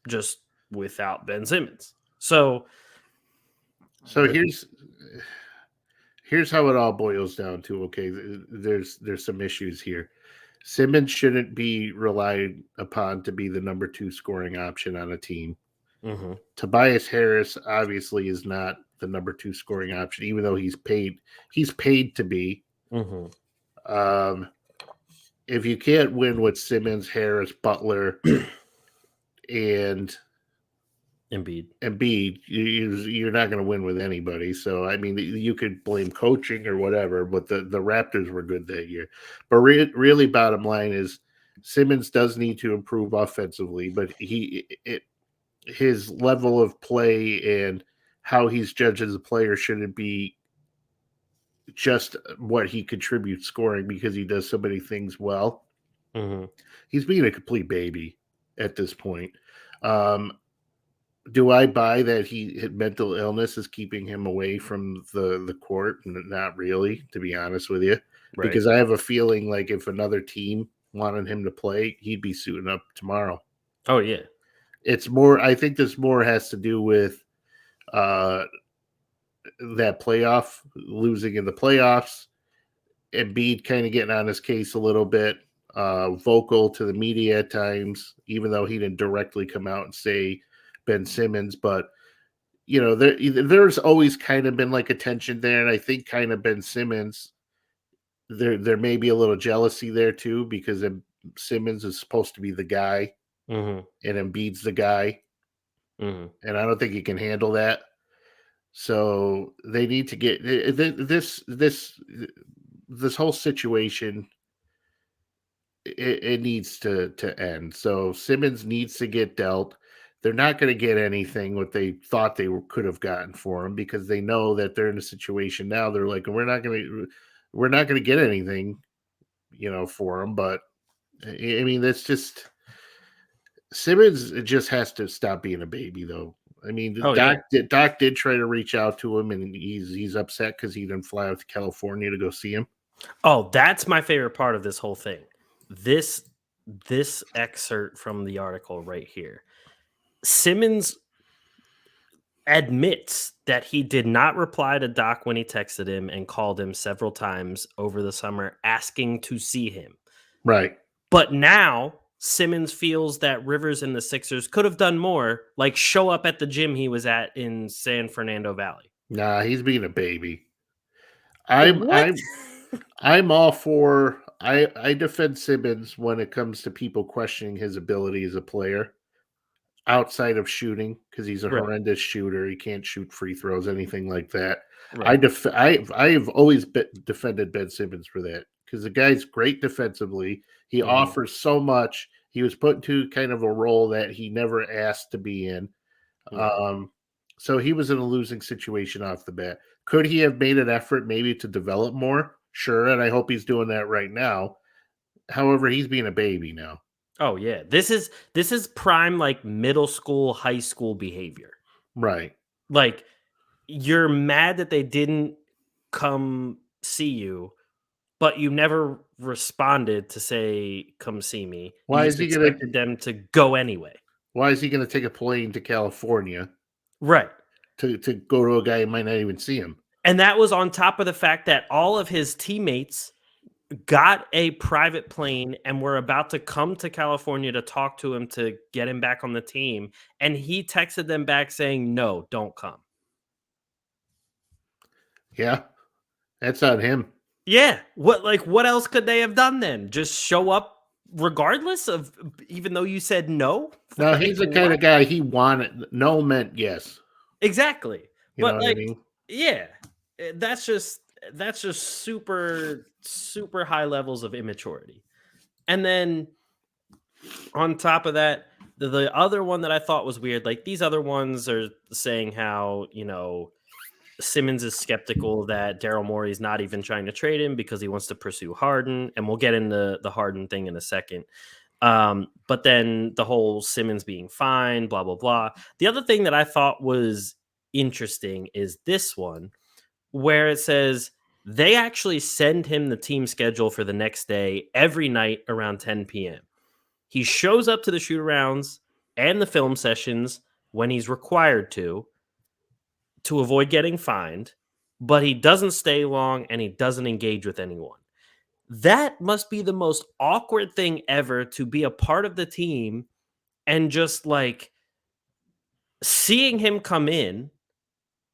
just without Ben Simmons. So here's how it all boils down to. Okay, there's some issues here. Simmons shouldn't be relied upon to be the number 2 scoring option on a team. Mm-hmm. Tobias Harris obviously is not the number 2 scoring option, even though he's paid to be. Mm-hmm. If you can't win with Simmons, Harris, Butler, and Embiid, you're not going to win with anybody. So, I mean, you could blame coaching or whatever, but the Raptors were good that year. But really, bottom line is Simmons does need to improve offensively, but his level of play and how he's judged as a player shouldn't be just what he contributes scoring, because he does so many things well. Mm-hmm. He's being a complete baby at this point. Do I buy that mental illness is keeping him away from the court? Not really, to be honest with you. Right. because I have a feeling like if another team wanted him to play, he'd be suiting up tomorrow. Oh yeah. It's more. I think this more has to do with uh, that playoff losing in the playoffs. Embiid kind of getting on his case a little bit, vocal to the media at times, even though he didn't directly come out and say Ben Simmons. But, there's always kind of been like a tension there. And I think kind of Ben Simmons, there may be a little jealousy there too, because Simmons is supposed to be the guy Mm-hmm. and Embiid's the guy. Mm-hmm. And I don't think he can handle that. So they need to get this whole situation. It needs to end. So Simmons needs to get dealt. They're not going to get anything what they thought they could have gotten for him, because they know that they're in a situation now. They're like, we're not going to get anything, for him. But I mean, that's just Simmons just has to stop being a baby, though. I mean, Oh yeah. Doc did try to reach out to him, and he's upset because he didn't fly out to California to go see him. Oh, that's my favorite part of this whole thing. This excerpt from the article right here. Simmons admits that he did not reply to Doc when he texted him and called him several times over the summer asking to see him. Right. But now Simmons feels that Rivers and the Sixers could have done more, like show up at the gym he was at in San Fernando Valley. Nah, he's being a baby. What? I'm all for. I defend Simmons when it comes to people questioning his ability as a player outside of shooting, because he's a Right. horrendous shooter. He can't shoot free throws, anything like that. Right. I've always defended Ben Simmons for that, because the guy's great defensively. He offers so much. He was put into kind of a role that he never asked to be in. So he was in a losing situation off the bat. Could he have made an effort maybe to develop more? Sure, and I hope he's doing that right now. However, he's being a baby now. Oh yeah. This is prime like middle school, high school behavior. Right. Like you're mad that they didn't come see you, but you never responded to say come see me. Why You is he expected them to go anyway. Why is he gonna take a plane to California Right. to go to a guy who might not even see him? And that was on top of the fact that all of his teammates got a private plane and were about to come to California to talk to him to get him back on the team. And he texted them back saying, no, don't come. Yeah, that's on him. Yeah. What else could they have done then? Just show up regardless of, even though you said no? No, Like, he's the kind of guy he wanted. No meant yes. Exactly. You know But what I mean? yeah, that's just super high levels of immaturity. And then on top of that, the other one that I thought was weird, like these other ones are saying how, Simmons is skeptical that Daryl Morey's not even trying to trade him because he wants to pursue Harden. And we'll get into the Harden thing in a second. But then the whole Simmons being fine, blah, blah, blah. The other thing that I thought was interesting is this one, where it says they actually send him the team schedule for the next day every night around 10 p.m. He shows up to the shoot arounds and the film sessions when he's required to avoid getting fined, but he doesn't stay long and he doesn't engage with anyone. That must be the most awkward thing ever, to be a part of the team and just like seeing him come in,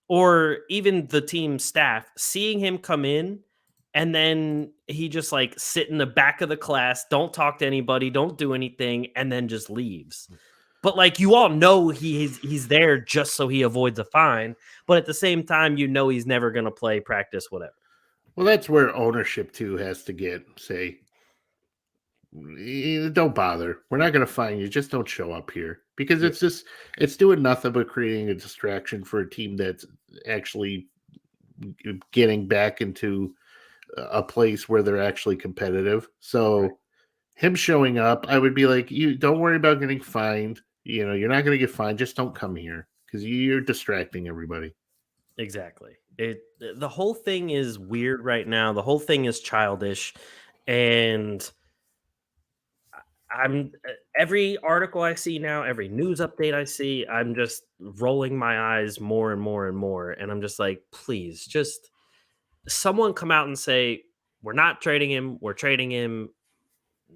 or even the team staff seeing him come in, and then he just like sit in the back of the class, don't talk to anybody, don't do anything, and then just leaves. But like, you all know he's there just so he avoids a fine, but at the same time, he's never going to play, practice, whatever. Well, that's where ownership too has to say, don't bother. We're not going to fine you. Just don't show up here, because it's doing nothing but creating a distraction for a team that's actually getting back into a place where they're actually competitive. So him showing up, I would be like, you don't worry about getting fined. You're not going to get fined. Just don't come here, because you're distracting everybody. Exactly. The whole thing is weird right now. The whole thing is childish, and I'm every article I see now, every news update I see, I'm just rolling my eyes more and more and more, and I'm just like, please, just someone come out and say we're not trading him, we're trading him.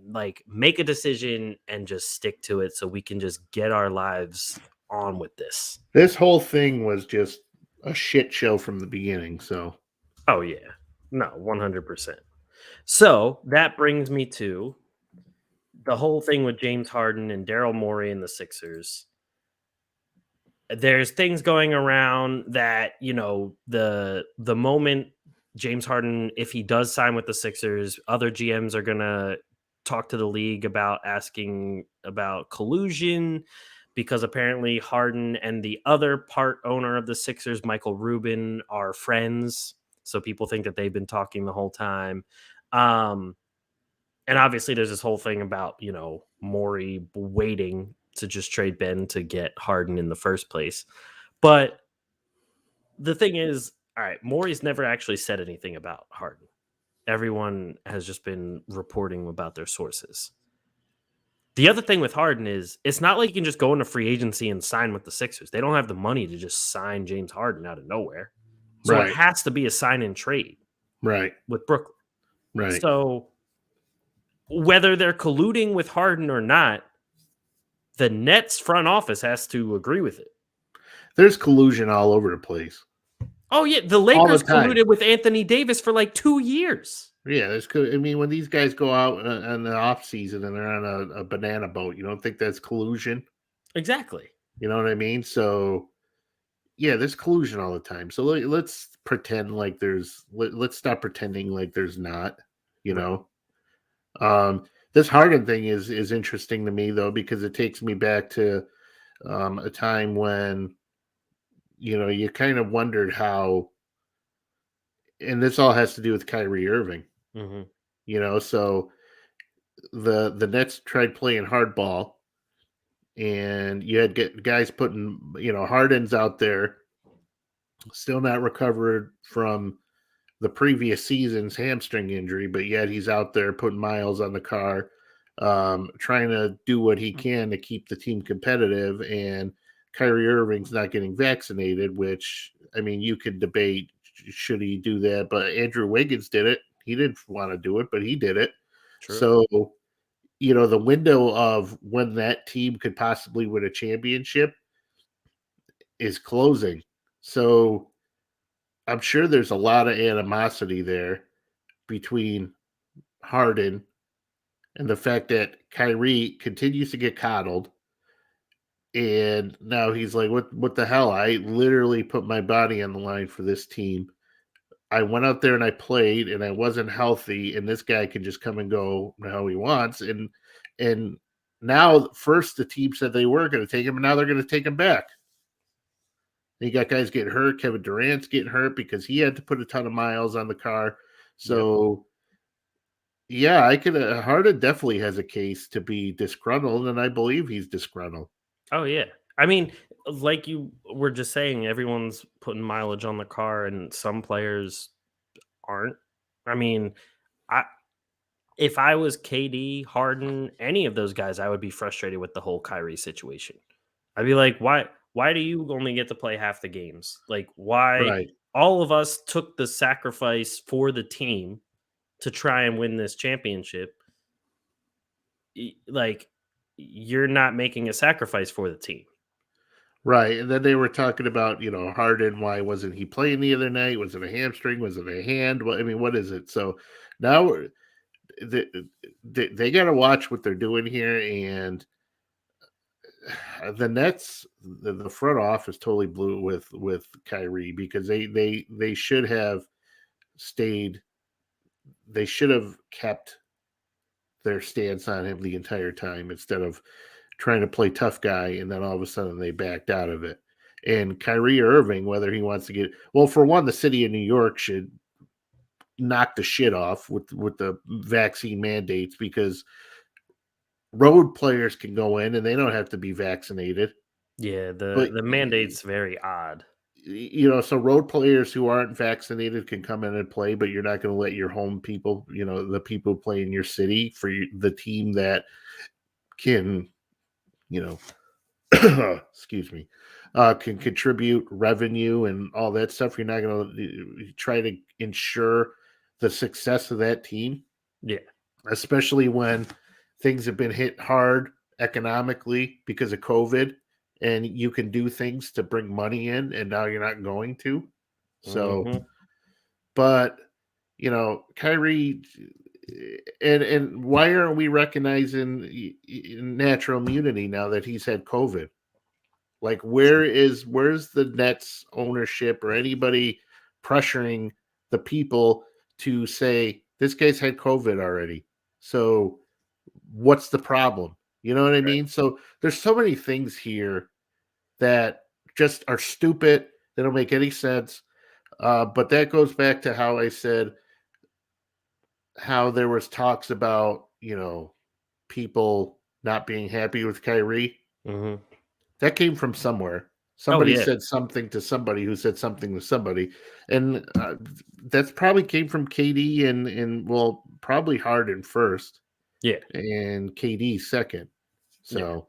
Like, make a decision and just stick to it, so we can just get our lives on with this. This whole thing was just a shit show from the beginning. So Oh yeah, no, 100%. So that brings me to the whole thing with James Harden and Daryl Morey and the Sixers. There's things going around that, the moment James Harden, if he does sign with the Sixers, other GMs are gonna talk to the league about asking about collusion, because apparently Harden and the other part owner of the Sixers, Michael Rubin, are friends. So people think that they've been talking the whole time. Um, and obviously there's this whole thing about, Morey waiting to just trade Ben to get Harden in the first place. But the thing is, all right, Morey's never actually said anything about Harden. Everyone has just been reporting about their sources. The other thing with Harden is it's not like you can just go into free agency and sign with the Sixers. They don't have the money to just sign James Harden out of nowhere. So it right, has to be a sign and trade right, with Brooklyn. right. So whether they're colluding with Harden or not, the Nets front office has to agree with it. There's collusion all over the place. Oh, yeah. The All the Lakers time. colluded with Anthony Davis for like 2 years. Yeah, there's. I mean, when these guys go out in the off season and they're on a banana boat, you don't think that's collusion? Exactly. You know what I mean? So, yeah, there's collusion all the time. So let's pretend like let's stop pretending like there's not. You Right. know, this Harden thing is interesting to me though, because it takes me back to a time when you kind of wondered how, and this all has to do with Kyrie Irving. Mm-hmm. So the Nets tried playing hardball, and you had guys putting Harden's out there, still not recovered from the previous season's hamstring injury, but yet he's out there putting miles on the car, trying to do what he can to keep the team competitive. And Kyrie Irving's not getting vaccinated, which, I mean, you could debate, should he do that? But Andrew Wiggins did it. He didn't want to do it, but he did it. True. So, the window of when that team could possibly win a championship is closing. So I'm sure there's a lot of animosity there between Harden and the fact that Kyrie continues to get coddled. And now he's like, what the hell? I literally put my body on the line for this team. I went out there and I played and I wasn't healthy, and this guy can just come and go how he wants. And now first the team said they were going to take him, and now they're going to take him back. You got guys getting hurt. Kevin Durant's getting hurt because he had to put a ton of miles on the car. So, yeah, I could. Harden definitely has a case to be disgruntled, and I believe he's disgruntled. Oh, yeah. I mean, like you were just saying, everyone's putting mileage on the car, and some players aren't. I mean, I if I was KD, Harden, any of those guys, I would be frustrated with the whole Kyrie situation. I'd be like, why do you only get to play half the games? Like, why Right. all of us took the sacrifice for the team to try and win this championship? Like, you're not making a sacrifice for the team. Right. And then they were talking about, Harden, why wasn't he playing the other night? Was it a hamstring? Was it a hand? Well, I mean, what is it? So now they got to watch what they're doing here. And the Nets, the front office totally blew with Kyrie, because they should have stayed. They should have kept their stance on him the entire time instead of trying to play tough guy, and then all of a sudden they backed out of it. And Kyrie Irving, whether he wants to get, well, for one, the city of New York should knock the shit off with the vaccine mandates, because road players can go in and they don't have to be vaccinated. Yeah, But the mandate's very odd. so road players who aren't vaccinated can come in and play, but you're not going to let your home people, the people who play in your city for the team that can, excuse me, can contribute revenue and all that stuff. You're not going to try to ensure the success of that team. Yeah. Especially when things have been hit hard economically because of COVID, and you can do things to bring money in, and now you're not going to. So, but Kyrie, and why aren't we recognizing natural immunity now that he's had COVID? Like, where's the Nets ownership or anybody pressuring the people to say this guy's had COVID already? So what's the problem? You know what I mean? So there's so many things here that just are stupid. They don't make any sense. But that goes back to how I said how there was talks about, people not being happy with Kyrie. Mm-hmm. That came from somewhere. Somebody said something to somebody who said something to somebody. And that's probably came from KD and well, probably Harden first. Yeah. And KD second. So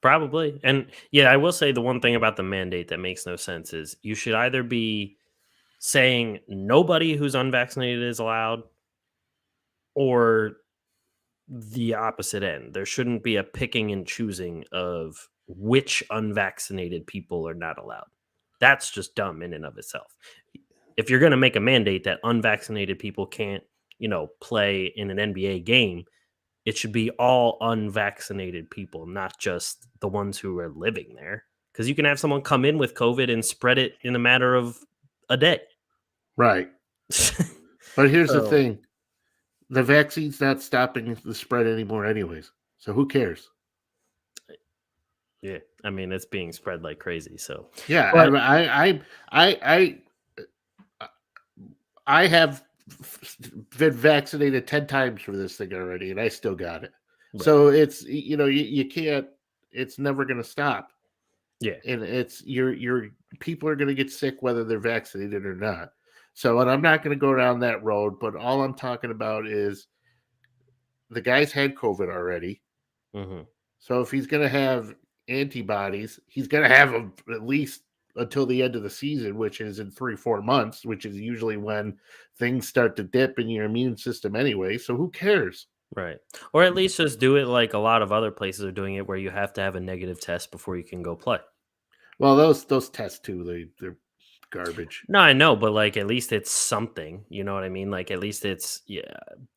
probably. And yeah, I will say the one thing about the mandate that makes no sense is you should either be saying nobody who's unvaccinated is allowed or the opposite end. There shouldn't be a picking and choosing of which unvaccinated people are not allowed. That's just dumb in and of itself. If you're going to make a mandate that unvaccinated people can't, play in an NBA game, it should be all unvaccinated people, not just the ones who are living there. Because you can have someone come in with COVID and spread it in a matter of a day. Right. But here's the thing. The vaccine's not stopping the spread anymore anyways. So who cares? Yeah. I mean, it's being spread like crazy. So yeah, but, I have been vaccinated 10 times for this thing already, and I still got it. Right. So it's, you can't, it's never going to stop. Yeah. And it's, your people are going to get sick whether they're vaccinated or not. So, and I'm not going to go down that road, but all I'm talking about is the guy's had COVID already. Mm-hmm. So if he's going to have antibodies, he's going to have them at least until the end of the season, which is in 3-4 months, which is usually when things start to dip in your immune system anyway. So who cares? Right. Or at least just do it like a lot of other places are doing it, where you have to have a negative test before you can go play. Well, those tests too, they're garbage. No, I know, but like at least it's something. You know what I mean? Like at least it's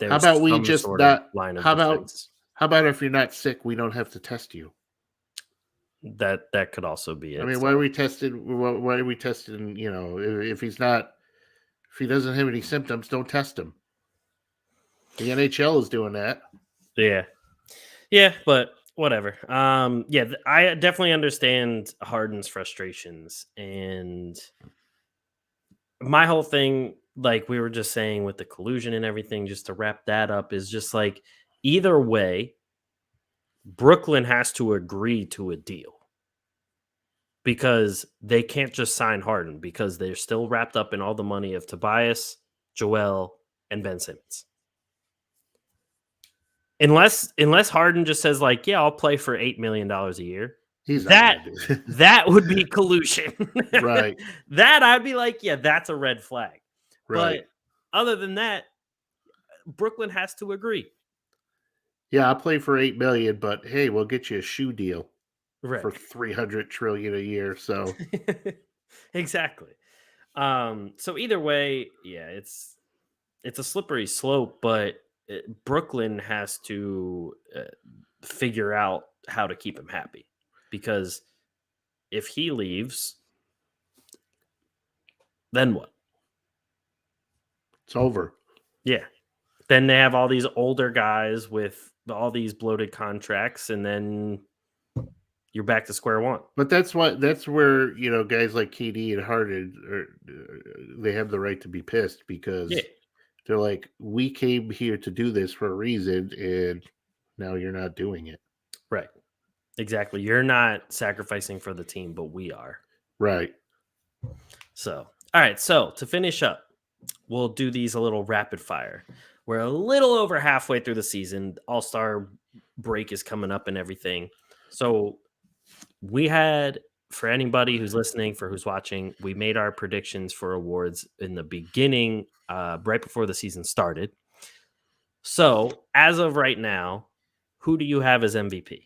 How about we just not? Line of how defense. about if you're not sick, we don't have to test you? That could also be it. I mean, why are we tested? Why are we testing? If he doesn't have any symptoms, don't test him. The NHL is doing that. Yeah, but whatever. I definitely understand Harden's frustrations, and my whole thing, like we were just saying with the collusion and everything, just to wrap that up, is just like either way, Brooklyn has to agree to a deal. Because they can't just sign Harden because they're still wrapped up in all the money of Tobias, Joel, and Ben Simmons. Unless Harden just says like, yeah, I'll play for $8 million a year. That would be collusion. Right. That I'd be like, yeah, that's a red flag. Right. But other than that, Brooklyn has to agree. Yeah, I'll play for $8 million, but hey, we'll get you a shoe deal. Right. For $300 trillion a year. So exactly. So either way, yeah, it's a slippery slope, but Brooklyn has to figure out how to keep him happy, because if he leaves, then what? It's over. Yeah. Then they have all these older guys with all these bloated contracts, and then you're back to square one. But that's where, guys like KD and Harden, they have the right to be pissed, because they're like, we came here to do this for a reason, and now you're not doing it. Right. Exactly. You're not sacrificing for the team, but we are. Right. So, all right. So to finish up, we'll do these a little rapid fire. We're a little over halfway through the season. All-Star break is coming up and everything. So we had, for anybody who's listening, for who's watching, we made our predictions for awards in the beginning, right before the season started. So as of right now, who do you have as MVP?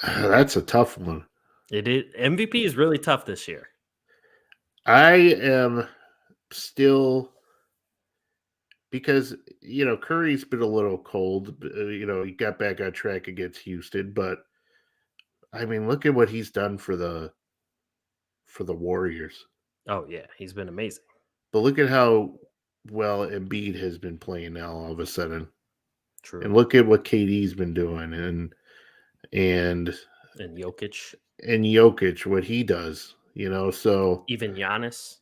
That's a tough one. It is MVP is really tough this year. I am still, because Curry's been a little cold. He got back on track against Houston, but I mean, look at what he's done for the Warriors. Oh yeah, he's been amazing. But look at how well Embiid has been playing now all of a sudden. True. And look at what KD's been doing, and Jokic. And Jokic, what he does, so Even Giannis.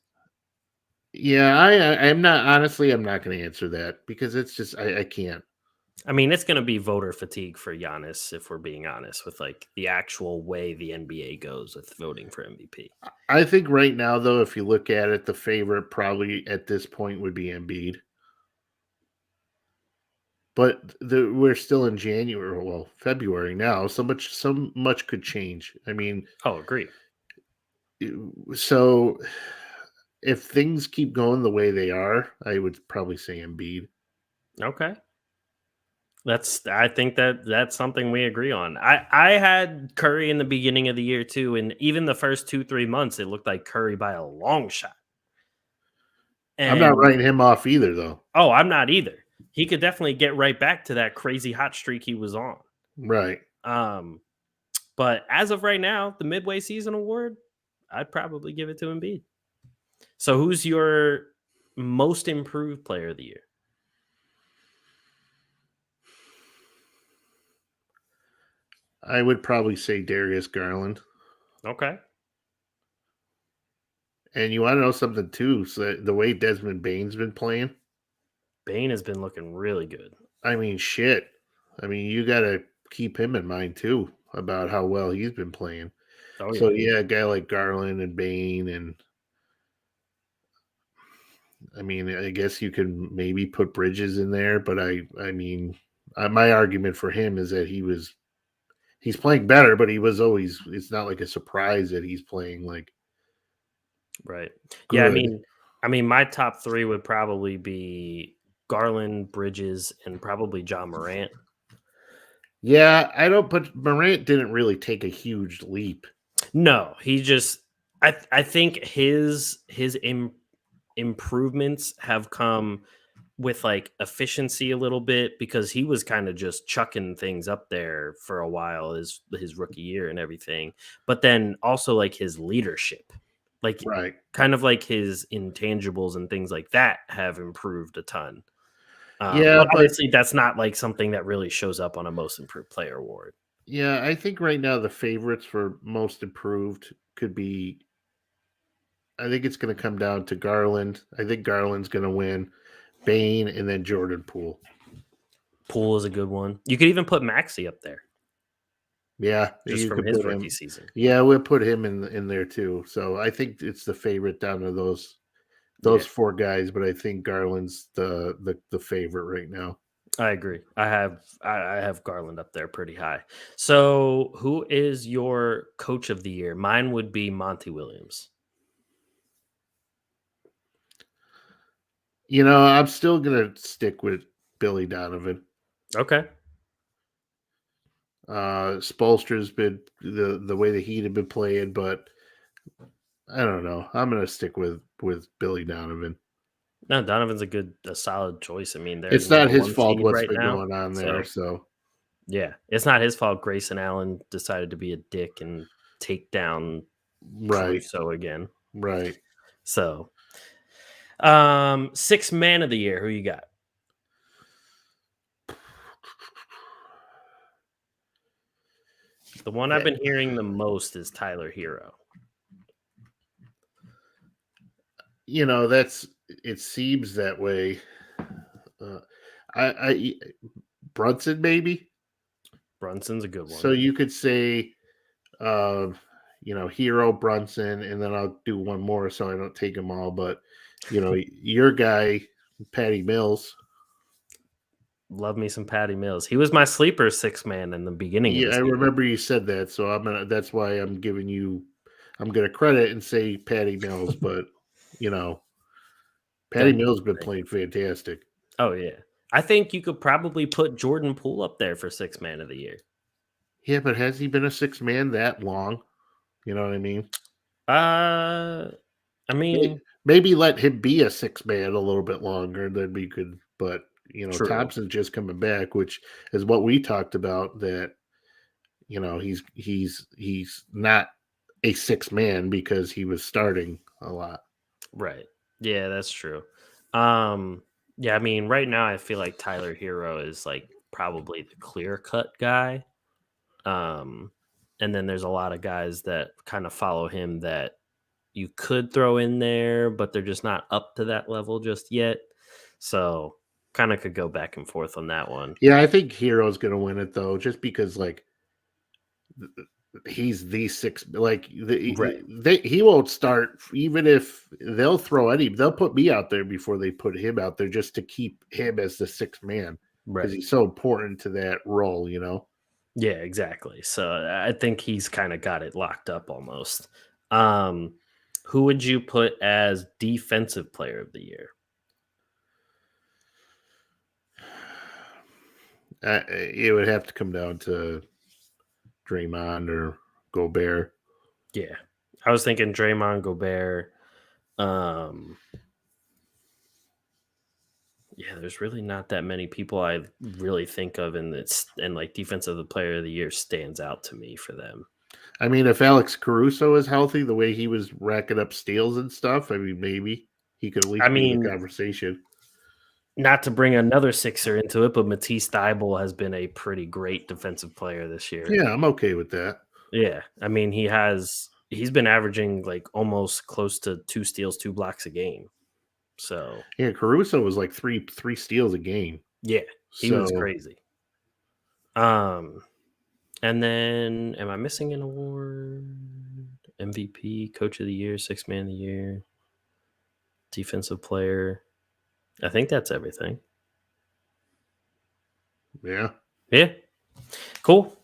Yeah, I'm not, honestly, I'm not going to answer that because it's just, I can't. I mean, it's going to be voter fatigue for Giannis, if we're being honest, with like the actual way the NBA goes with voting for MVP. I think right now, though, if you look at it, the favorite probably at this point would be Embiid. But we're still in January, well, February now. So much could change. I mean, agree. So if things keep going the way they are, I would probably say Embiid. Okay. I think that's something we agree on. I had Curry in the beginning of the year too, and even the first 2-3 months, it looked like Curry by a long shot. And I'm not writing him off either, though. Oh, I'm not either. He could definitely get right back to that crazy hot streak he was on. Right. But as of right now, the midway season award, I'd probably give it to Embiid. So who's your most improved player of the year? I would probably say Darius Garland. Okay. And you want to know something too? So the way Desmond Bane's been playing, Bane has been looking really good. I mean, shit. I mean, you got to keep him in mind too about how well he's been playing. Oh, so yeah, a guy like Garland and Bane, and I mean, I guess you can maybe put Bridges in there, but I mean, my argument for him is that he's playing better, but he was always. It's not like a surprise that he's playing like. Right. Good. Yeah, I mean, my top three would probably be Garland, Bridges, and probably John Morant. Yeah, I don't. But Morant didn't really take a huge leap. No, he just. I think his improvements have come with like efficiency a little bit, because he was kind of just chucking things up there for a while his rookie year and everything. But then also like his leadership. Like, right. Kind of like his intangibles and things like that have improved a ton. Yeah, but obviously that's not like something that really shows up on a most improved player award. Yeah, I think right now the favorites for most improved could be. I think it's going to come down to Garland. I think Garland's going to win, Bane, and then Jordan Poole. Poole is a good one. You could even put Maxey up there. Yeah, just from his rookie season. Yeah, we'll put him in there too. So I think it's the favorite down to those four guys, but I think Garland's the favorite right now. I agree. I have Garland up there pretty high. So who is your coach of the year? Mine would be Monty Williams. I'm still gonna stick with Billy Donovan. Okay. Spoelstra's been the way that he'd have been playing, but I don't know. I'm gonna stick with Billy Donovan. No, Donovan's a solid choice. I mean, it's not his fault what's been going on there. So yeah, it's not his fault. Grayson Allen decided to be a dick and take down Caruso again. Right. So, sixth man of the year. Who you got? The one I've been hearing the most is Tyler Hero. It seems that way. I Brunson maybe. Brunson's a good one. So you could say, Hero Brunson, and then I'll do one more so I don't take them all. But your guy, Patty Mills. Love me some Patty Mills. He was my sleeper six man in the beginning. Yeah, of the I season. remember you said that, so that's why I'm gonna credit and say Patty Mills, but Patty Mills been playing fantastic. Oh yeah, I think you could probably put Jordan Poole up there for six man of the year. Yeah, but has he been a six man that long? You know what I mean? I mean, maybe let him be a six man a little bit longer, then we could. But true. Thompson's just coming back, which is what we talked about. That he's not a six man because he was starting a lot. Right. Yeah, that's true. Yeah, I mean, right now I feel like Tyler Hero is like probably the clear cut guy. And then there's a lot of guys that kind of follow him that you could throw in there, but they're just not up to that level just yet. So kind of could go back and forth on that one. Yeah, I think Hero's going to win it though, just because like he's the six. Like he won't start even if they'll put me out there before they put him out there just to keep him as the sixth man because he's so important to that role. Yeah, exactly. So I think he's kind of got it locked up almost. Who would you put as defensive player of the year? It would have to come down to Draymond or Gobert. Yeah, I was thinking Draymond, Gobert. Yeah, there's really not that many people I really think of, and like defensive player of the year stands out to me for them. I mean, if Alex Caruso is healthy, the way he was racking up steals and stuff, I mean, maybe he could at least be in the conversation. Not to bring another Sixer into it, but Matisse Thybulle has been a pretty great defensive player this year. Yeah, I'm okay with that. Yeah, I mean, he's been averaging like almost close to 2 steals, 2 blocks a game. So yeah, Caruso was like three steals a game. Yeah, he was crazy. And then am I missing an award? MVP, Coach of the Year, Sixth Man of the Year, Defensive Player. I think that's everything. Yeah. Yeah. Cool.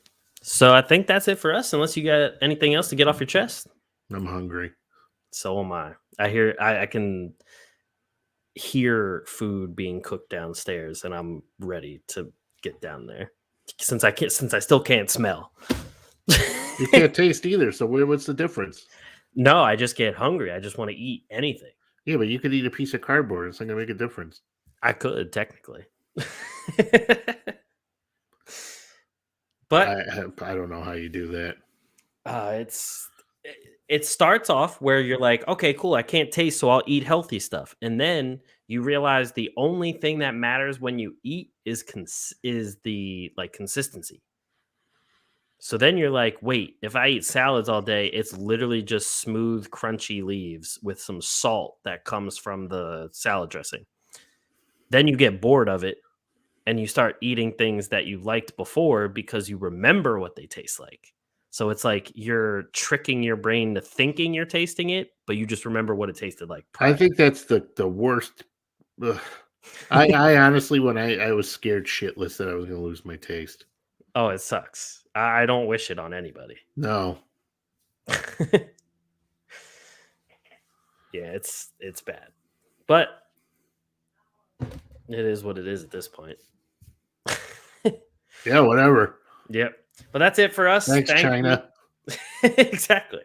So I think that's it for us, unless you got anything else to get off your chest. I'm hungry. So am I. I can hear food being cooked downstairs, and I'm ready to get down there. Since I still can't smell. You can't taste either. So what's the difference? No, I just get hungry. I just want to eat anything. Yeah, but you could eat a piece of cardboard. It's not gonna make a difference. I could technically, but I don't know how you do that. It starts off where you're like, okay, cool, I can't taste, so I'll eat healthy stuff, and then you realize the only thing that matters when you eat is the like consistency. So then you're like, wait, if I eat salads all day, it's literally just smooth, crunchy leaves with some salt that comes from the salad dressing. Then you get bored of it and you start eating things that you liked before because you remember what they taste like. So it's like you're tricking your brain to thinking you're tasting it, but you just remember what it tasted like prior. I think that's the worst. I honestly, when I was scared shitless that I was going to lose my taste. Oh, it sucks. I don't wish it on anybody. No. Yeah, it's bad. But it is what it is at this point. Yeah, whatever. Yep. But that's it for us. Thanks, China. Exactly.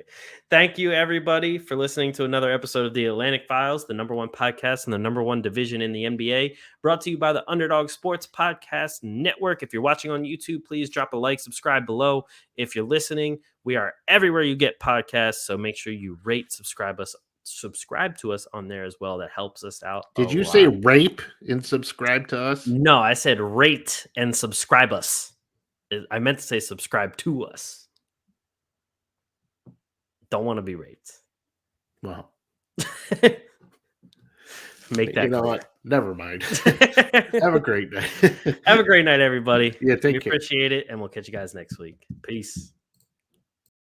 Thank you, everybody, for listening to another episode of the Atlantic Files, the #1 podcast and the #1 division in the NBA, brought to you by the Underdog Sports Podcast Network. If you're watching on YouTube, please drop a like, subscribe below. If you're listening, we are everywhere you get podcasts, so make sure you rate, subscribe to us on there as well. That helps us out. Did you say rape and subscribe to us? No, I said rate and subscribe us. I meant to say subscribe to us. Don't want to be raped. Well, Make that. You know what? Never mind. Have a great night. Have a great night, everybody. Yeah, We take care. appreciate it, and we'll catch you guys next week. Peace.